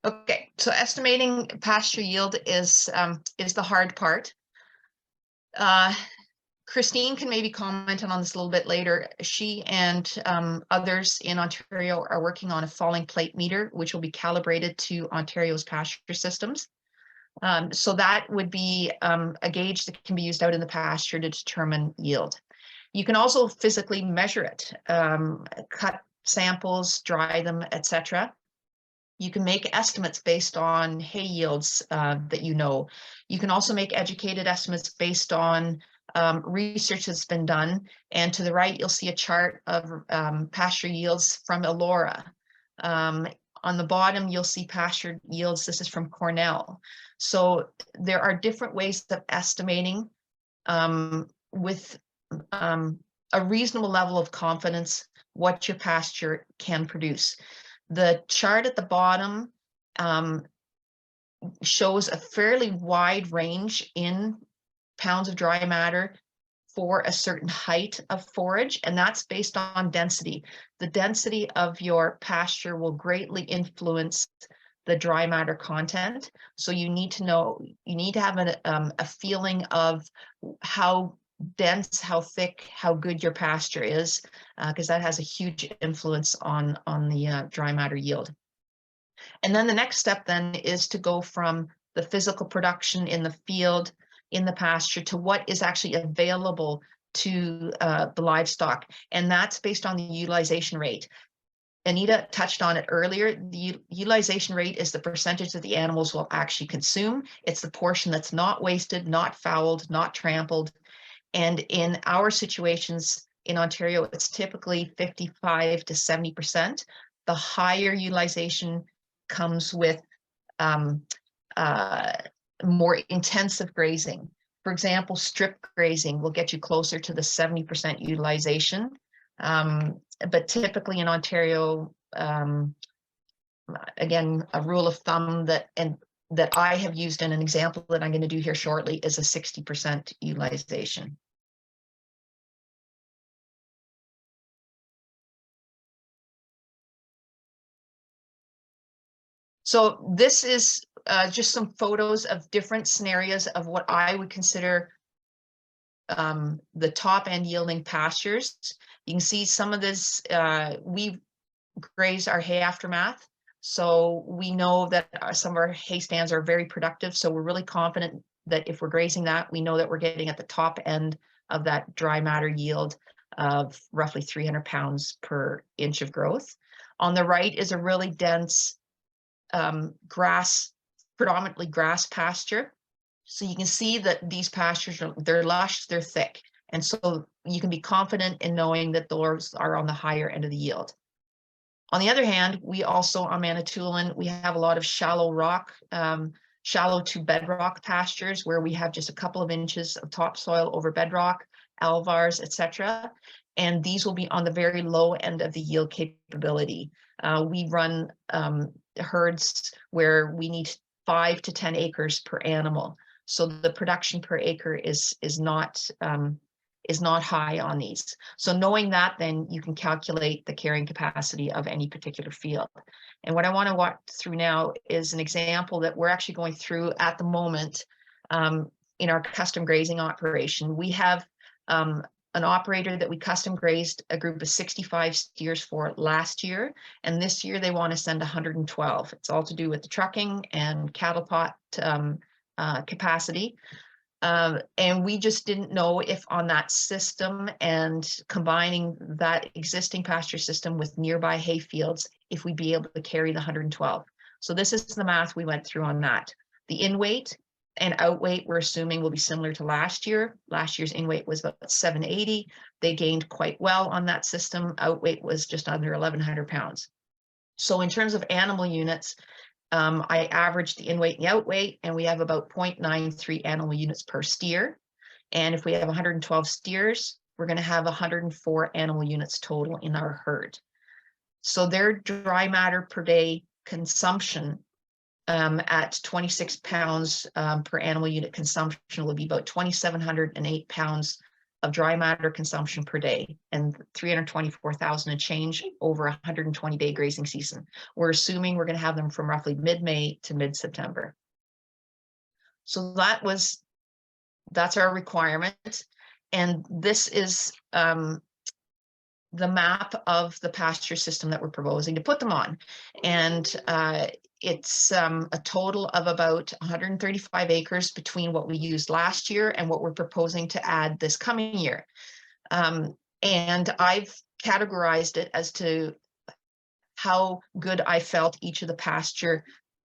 Okay, so estimating pasture yield is the hard part. Christine can maybe comment on this a little bit later. She and others in Ontario are working on a falling plate meter, which will be calibrated to Ontario's pasture systems. So that would be a gauge that can be used out in the pasture to determine yield. You can also physically measure it, cut samples, dry them, etc. You can make estimates based on hay yields that you know. You can also make educated estimates based on research that's been done. And to the right, you'll see a chart of pasture yields from Elora. On the bottom, you'll see pasture yields. This is from Cornell. So there are different ways of estimating with a reasonable level of confidence what your pasture can produce. The chart at the bottom shows a fairly wide range in pounds of dry matter for a certain height of forage, and that's based on density. The density of your pasture will greatly influence the dry matter content. So you need to know, you need to have a feeling of how dense, how thick, how good your pasture is, because that has a huge influence on the dry matter yield. And then the next step then is to go from the physical production in the field, in the pasture, to what is actually available to the livestock. And that's based on the utilization rate. Anita touched on it earlier. The utilization rate is the percentage that the animals will actually consume. It's the portion that's not wasted, not fouled, not trampled. And in our situations in Ontario, it's typically 55 to 70%. The higher utilization comes with more intensive grazing. For example, strip grazing will get you closer to the 70% utilization. But typically in Ontario, again, a rule of thumb that I have used in an example that I'm going to do here shortly is a 60% utilization. So this is just some photos of different scenarios of what I would consider the top end yielding pastures. You can see some of this, we graze our hay aftermath. So we know that some of our hay stands are very productive. So we're really confident that if we're grazing that, we know that we're getting at the top end of that dry matter yield of roughly 300 pounds per inch of growth. On the right is a really dense grass, predominantly grass pasture. So you can see that these pastures, they're lush, they're thick. And so you can be confident in knowing that those are on the higher end of the yield. On the other hand, we also on Manitoulin, we have a lot of shallow rock, shallow to bedrock pastures where we have just a couple of inches of topsoil over bedrock, alvars, etc. And these will be on the very low end of the yield capability. We run herds where we need 5 to 10 acres per animal. So the production per acre is not high on these. So knowing that, then you can calculate the carrying capacity of any particular field. And what I want to walk through now is an example that we're actually going through at the moment in our custom grazing operation. We have an operator that we custom grazed a group of 65 steers for last year, and this year they want to send 112. It's all to do with the trucking and cattle pot capacity. And we just didn't know if on that system and combining that existing pasture system with nearby hay fields, if we'd be able to carry the 112. So this is the math we went through on that. The in weight and out weight, we're assuming will be similar to last year. Last year's in weight was about 780. They gained quite well on that system. Out weight was just under 1,100 pounds. So in terms of animal units, I averaged the in weight and the out weight, and we have about 0.93 animal units per steer. And if we have 112 steers, we're going to have 104 animal units total in our herd. So their dry matter per day consumption at 26 pounds per animal unit consumption will be about 2,708 pounds of dry matter consumption per day, and 324,000 and change over a 120-day grazing season. We're assuming we're going to have them from roughly mid-May to mid-September. So that's our requirement. And this is the map of the pasture system that we're proposing to put them on. And it's a total of about 135 acres between what we used last year and what we're proposing to add this coming year. And I've categorized it as to how good I felt each of the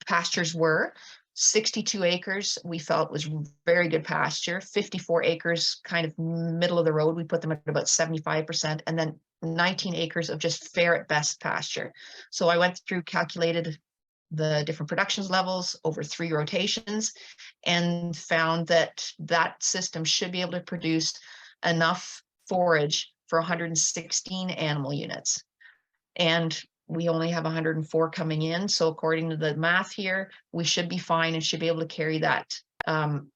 pastures were. 62 acres we felt was very good pasture. 54 acres kind of middle of the road, we put them at about 75%, and then 19 acres of just fair at best pasture. So I went through, calculated the different production levels over 3 rotations, and found that that system should be able to produce enough forage for 116 animal units. And we only have 104 coming in. So according to the math here, we should be fine and should be able to carry that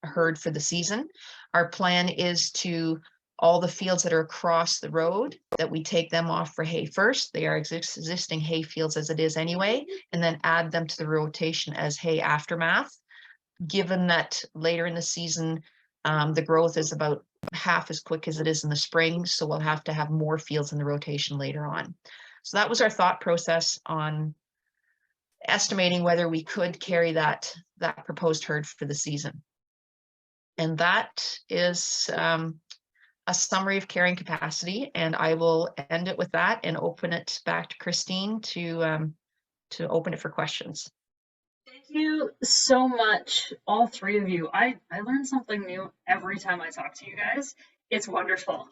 herd for the season. Our plan is to all the fields that are across the road, that we take them off for hay first. They are existing hay fields as it is anyway, and then add them to the rotation as hay aftermath. Given that later in the season, the growth is about half as quick as it is in the spring, so we'll have to have more fields in the rotation later on. So that was our thought process on estimating whether we could carry that proposed herd for the season. And that is a summary of carrying capacity, and I will end it with that and open it back to Christine to open it for questions. Thank you so much, all three of you. I learn something new every time I talk to you guys. It's wonderful.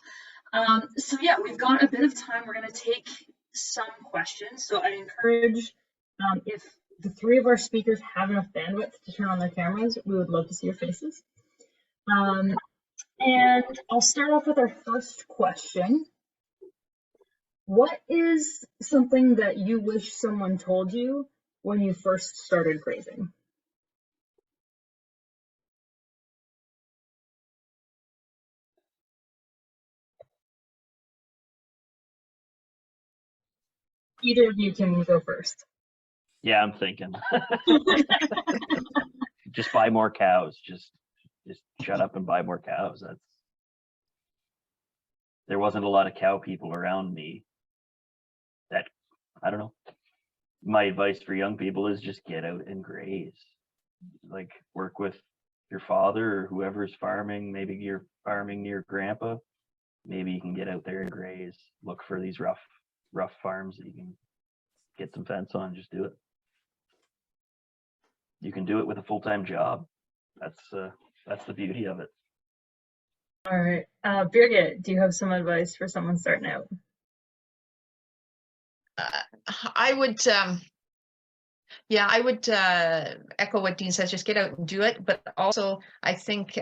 So yeah, we've got a bit of time. We're going to take some questions. So I encourage, if the three of our speakers have enough bandwidth to turn on their cameras, we would love to see your faces. And I'll start off with our first question. What is something that you wish someone told you when you first started grazing? Either of you can go first. Yeah, I'm thinking. Just buy more cows. Just shut up and buy more cows. There wasn't a lot of cow people around me. That, I don't know. My advice for young people is just get out and graze. Like, work with your father or whoever's farming. Maybe you're farming near grandpa. Maybe you can get out there and graze. Look for these rough farms that you can get some fence on. Just do it. You can do it with a full-time job. That's the beauty of it. All right. Birgit, do you have some advice for someone starting out? I would echo what Dean says, just get out and do it. But also, I think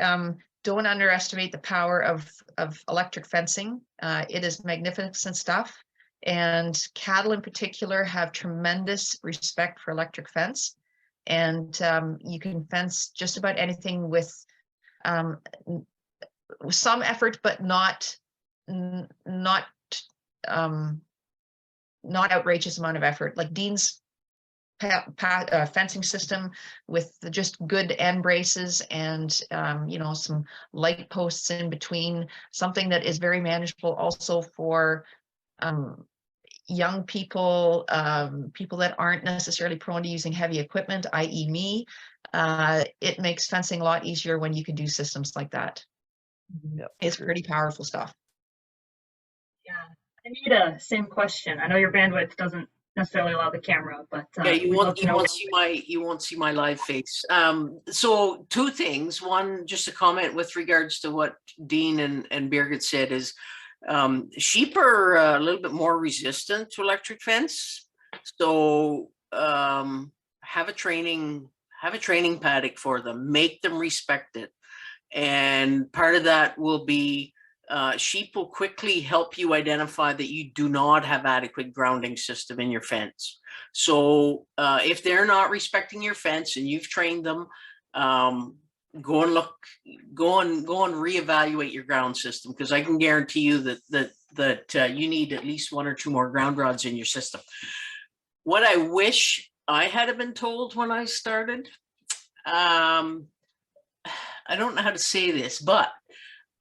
don't underestimate the power of electric fencing. It is magnificent stuff. And cattle in particular have tremendous respect for electric fence. And you can fence just about anything with some effort, but not outrageous amount of effort. Like Dean's fencing system with just good end braces and some light posts in between, something that is very manageable also for young people, people that aren't necessarily prone to using heavy equipment, i.e. me. It makes fencing a lot easier when you can do systems like that. Yep, It's pretty powerful stuff. Yeah. Anita, same question. I know your bandwidth doesn't necessarily allow the camera, but yeah, you won't see my live face. So two things. One, just a comment with regards to what Dean and Birgit said is sheep are a little bit more resistant to electric fence. So have a training paddock for them, make them respect it. And part of that will be sheep will quickly help you identify that you do not have adequate grounding system in your fence. So if they're not respecting your fence and you've trained them, go and reevaluate your ground system, because I can guarantee you that you need at least one or two more ground rods in your system. What I wish I had been told when I started, I don't know how to say this, but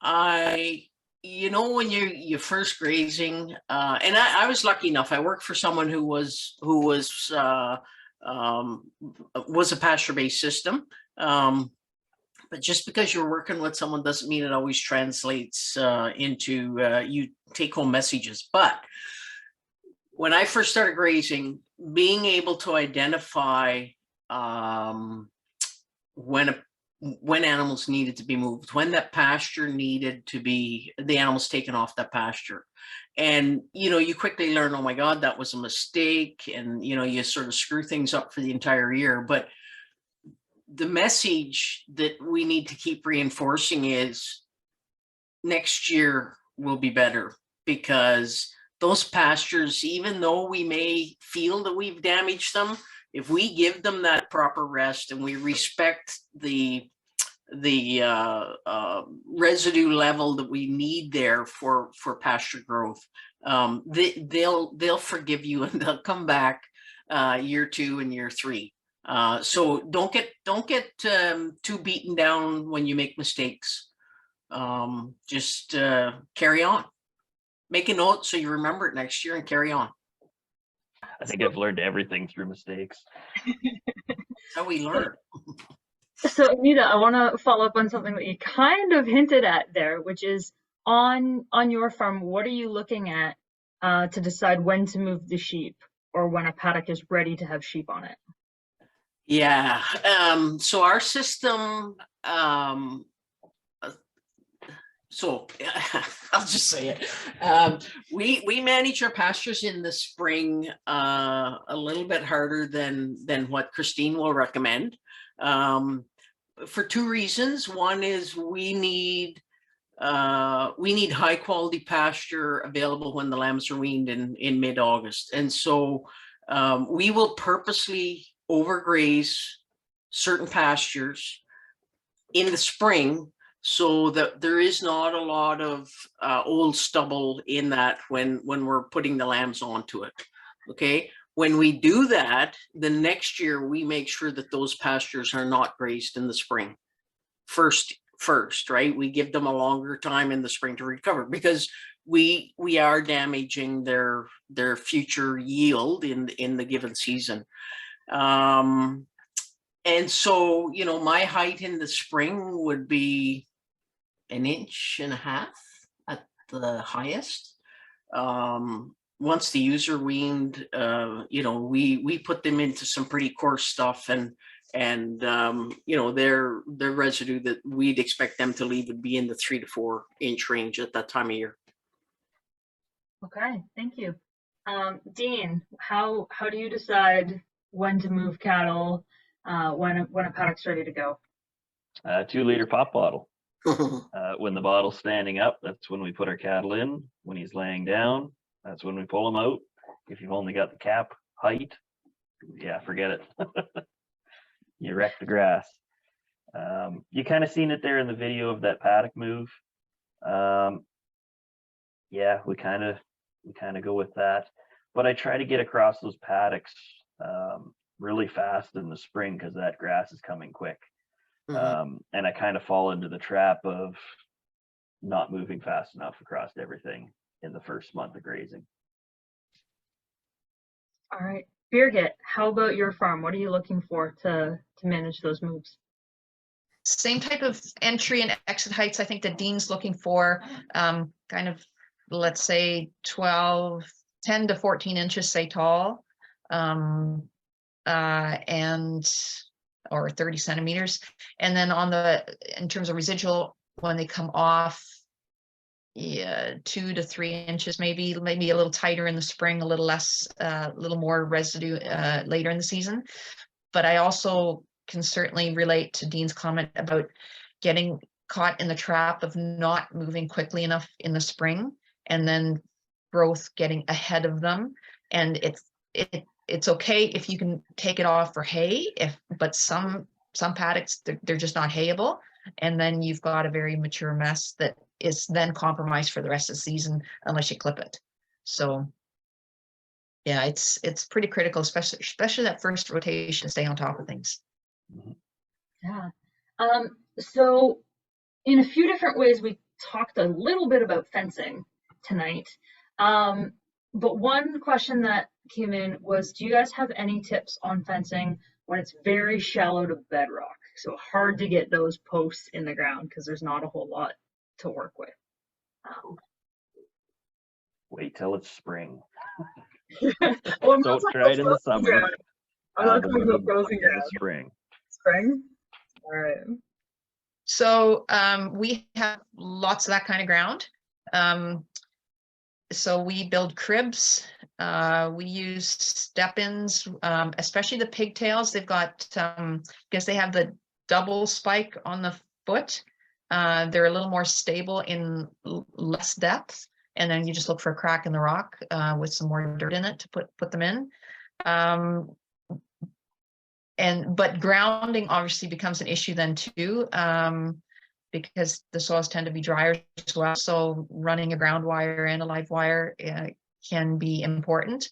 when you're first grazing, and I was lucky enough. I worked for someone who was a pasture-based system. But just because you're working with someone doesn't mean it always translates into you take-home messages. But when I first started grazing, being able to identify when animals needed to be moved, when that pasture needed to be, the animals taken off that pasture. And, you quickly learn, oh my God, that was a mistake. And, you sort of screw things up for the entire year. But the message that we need to keep reinforcing is next year will be better, because those pastures, even though we may feel that we've damaged them, if we give them that proper rest and we respect the residue level that we need there for pasture growth, they'll forgive you and they'll come back year 2 and year 3. So don't get too beaten down when you make mistakes. Just carry on. Make a note so you remember it next year and carry on. I think I've learned everything through mistakes. That's how we learn. So Anita, I want to follow up on something that you kind of hinted at there, which is on your farm, what are you looking at to decide when to move the sheep or when a paddock is ready to have sheep on it? Yeah. So our system, so I'll just say it. We manage our pastures in the spring a little bit harder than what Christine will recommend, for 2 reasons. One is we need high quality pasture available when the lambs are weaned in mid-August, and so we will purposely overgraze certain pastures in the spring, so that there is not a lot of old stubble in that when we're putting the lambs onto it. Okay, when we do that, the next year we make sure that those pastures are not grazed in the spring first, right? We give them a longer time in the spring to recover, because we are damaging their future yield in the given season. And so, you know, my height in the spring would be 1.5 inches at the highest. Once the ewes are weaned, you know, we put them into some pretty coarse stuff, and you know, their residue that we'd expect them to leave would be in the 3 to 4 inch range at that time of year. Okay, thank you. Dean, how do you decide when to move cattle when a paddock's ready to go? 2-liter pop bottle. When the bottle's standing up, that's when we put our cattle in. When he's laying down, that's when we pull him out. If you've only got the cap height, yeah, forget it. You wreck the grass. You kind of seen it there in the video of that paddock move. Yeah, we kind of go with that, but I try to get across those paddocks really fast in the spring, because that grass is coming quick. And I kind of fall into the trap of not moving fast enough across everything in the first month of grazing. All right, Birgit, how about your farm? What are you looking for to manage those moves? Same type of entry and exit heights. I think that Dean's looking for, kind of, let's say 10 to 14 inches, say tall, or 30 centimeters. And then in terms of residual, when they come off, 2 to 3 inches, maybe a little tighter in the spring, a little less, a little more residue later in the season. But I also can certainly relate to Dean's comment about getting caught in the trap of not moving quickly enough in the spring, and then growth getting ahead of them. And it's okay if you can take it off for hay, but some paddocks, they're just not hayable, and then you've got a very mature mess that is then compromised for the rest of the season unless you clip it. So yeah, it's pretty critical, especially that first rotation, stay on top of things. Yeah. So in a few different ways, we talked a little bit about fencing tonight. But one question that came in was, do you guys have any tips on fencing when it's very shallow to bedrock? So hard to get those posts in the ground because there's not a whole lot to work with. Wait till it's spring. Well, Don't try it in the summer. I'm not going to go In frozen the ground. spring. Spring? All right. So we have lots of that kind of ground. So we build cribs. We use step-ins, especially the pigtails. They've got, because they have the double spike on the foot. They're a little more stable in less depth. And then you just look for a crack in the rock with some more dirt in it to put them in. but grounding obviously becomes an issue then too, because the soils tend to be drier as well. So running a ground wire and a live wire can be important.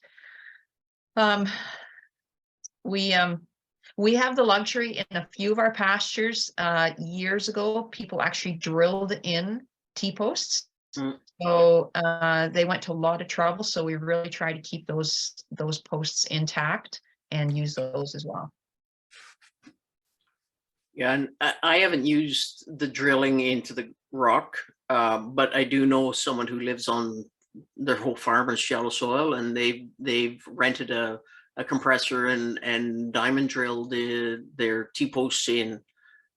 We have the luxury in a few of our pastures. Years ago, people actually drilled in T-posts. So they went to a lot of trouble. So we really try to keep those posts intact and use those as well. Yeah, and I haven't used the drilling into the rock, but I do know someone who lives on their whole farm is shallow soil, and they've rented a compressor and diamond drilled their T-posts in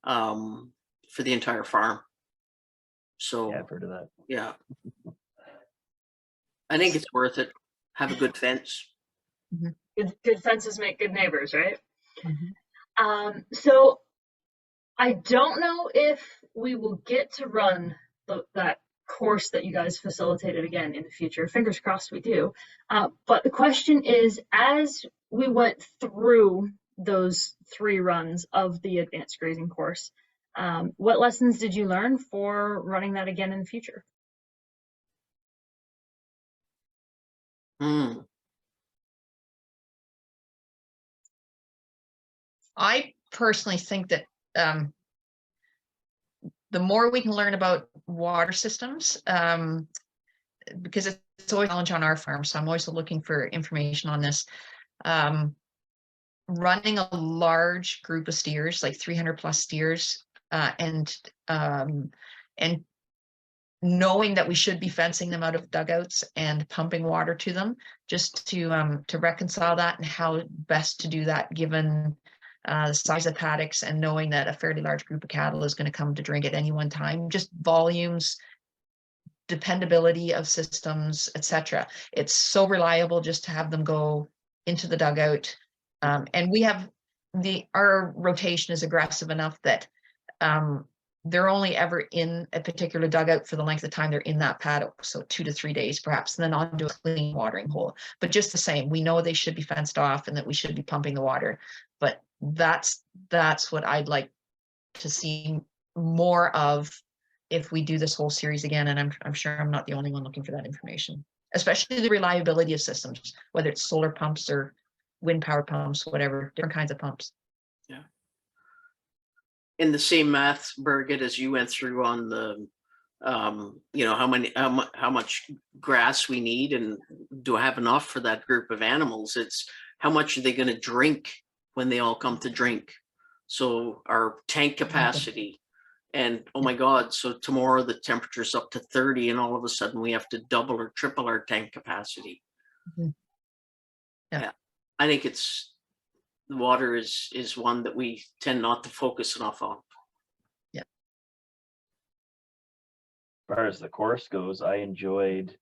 for the entire farm. So Yeah, I've heard of that. yeah, I think it's worth it. Have a good fence. Good fences make good neighbors, right? Mm-hmm. So I don't know if we will get to run that course that you guys facilitated again in the future. Fingers crossed we do. But the question is, as we went through those 3 runs of the advanced grazing course, what lessons did you learn for running that again in the future? I personally think that the more we can learn about water systems, because it's always a challenge on our farm, so I'm always looking for information on this. Running a large group of steers, like 300 plus steers, and knowing that we should be fencing them out of dugouts and pumping water to them, just to reconcile that and how best to do that given the size of paddocks, and knowing that a fairly large group of cattle is going to come to drink at any one time, just volumes, dependability of systems, etc. It's so reliable just to have them go into the dugout. And we have our rotation is aggressive enough that they're only ever in a particular dugout for the length of time they're in that paddock, so 2 to 3 days perhaps, and then on to a clean watering hole. But just the same, we know they should be fenced off and that we should be pumping the water. But that's what I'd like to see more of if we do this whole series again. And I'm sure I'm not the only one looking for that information, especially the reliability of systems, whether it's solar pumps or wind power pumps, whatever, different kinds of pumps. Yeah. In the same math, Birgit, as you went through on the, how much grass we need, and do I have enough for that group of animals? It's how much are they going to drink when they all come to drink? So our tank capacity, and oh my God, so tomorrow the temperature's up to 30, and all of a sudden we have to double or triple our tank capacity. Yeah. I think the water is one that we tend not to focus enough on. Yeah. As far as the course goes, I enjoyed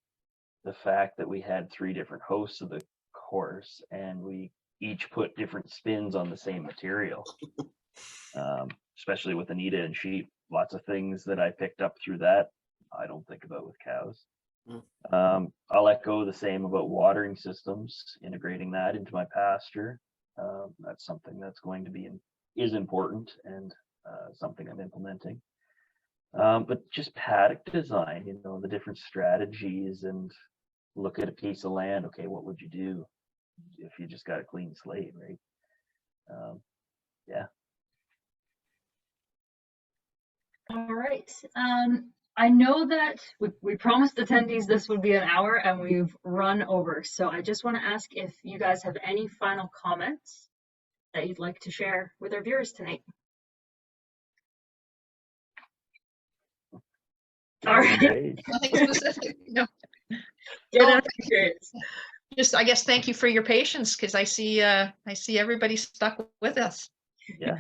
the fact that we had 3 different hosts of the course, and we each put different spins on the same material. Especially with Anita and sheep, lots of things that I picked up through that I don't think about with cows. I'll echo the same about watering systems, integrating that into my pasture. That's something that's going to be is important, and something I'm implementing. But just paddock design, the different strategies, and look at a piece of land. Okay, what would you do if you just got a clean slate, right? Yeah. All right. I know that we promised attendees this would be an hour, and we've run over. So I just want to ask if you guys have any final comments that you'd like to share with our viewers tonight. All right. Nothing specific. No. Just, I guess, thank you for your patience, because I see everybody stuck with us. Yeah.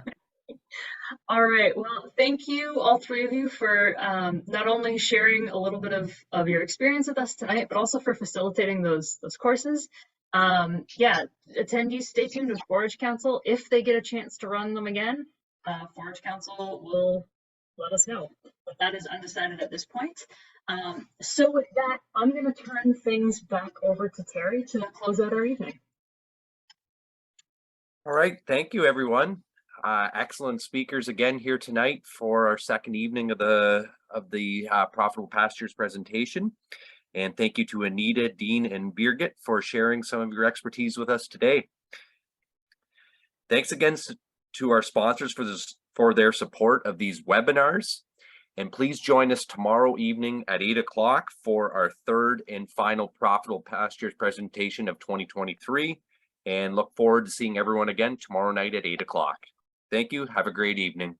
All right. Well, thank you, all 3 of you, for not only sharing a little bit of your experience with us tonight, but also for facilitating those courses. Yeah, attendees, stay tuned with Forage Council. If they get a chance to run them again, Forage Council will let us know. But that is undecided at this point. So with that, I'm going to turn things back over to Terry to close out our evening. All right, thank you, everyone. Excellent speakers again here tonight for our second evening of the Profitable Pastures presentation. And thank you to Anita, Dean, and Birgit for sharing some of your expertise with us today. Thanks again to our sponsors for their support of these webinars. And please join us tomorrow evening at 8 o'clock for our third and final Profitable Pastures presentation of 2023. And look forward to seeing everyone again tomorrow night at 8 o'clock. Thank you. Have a great evening.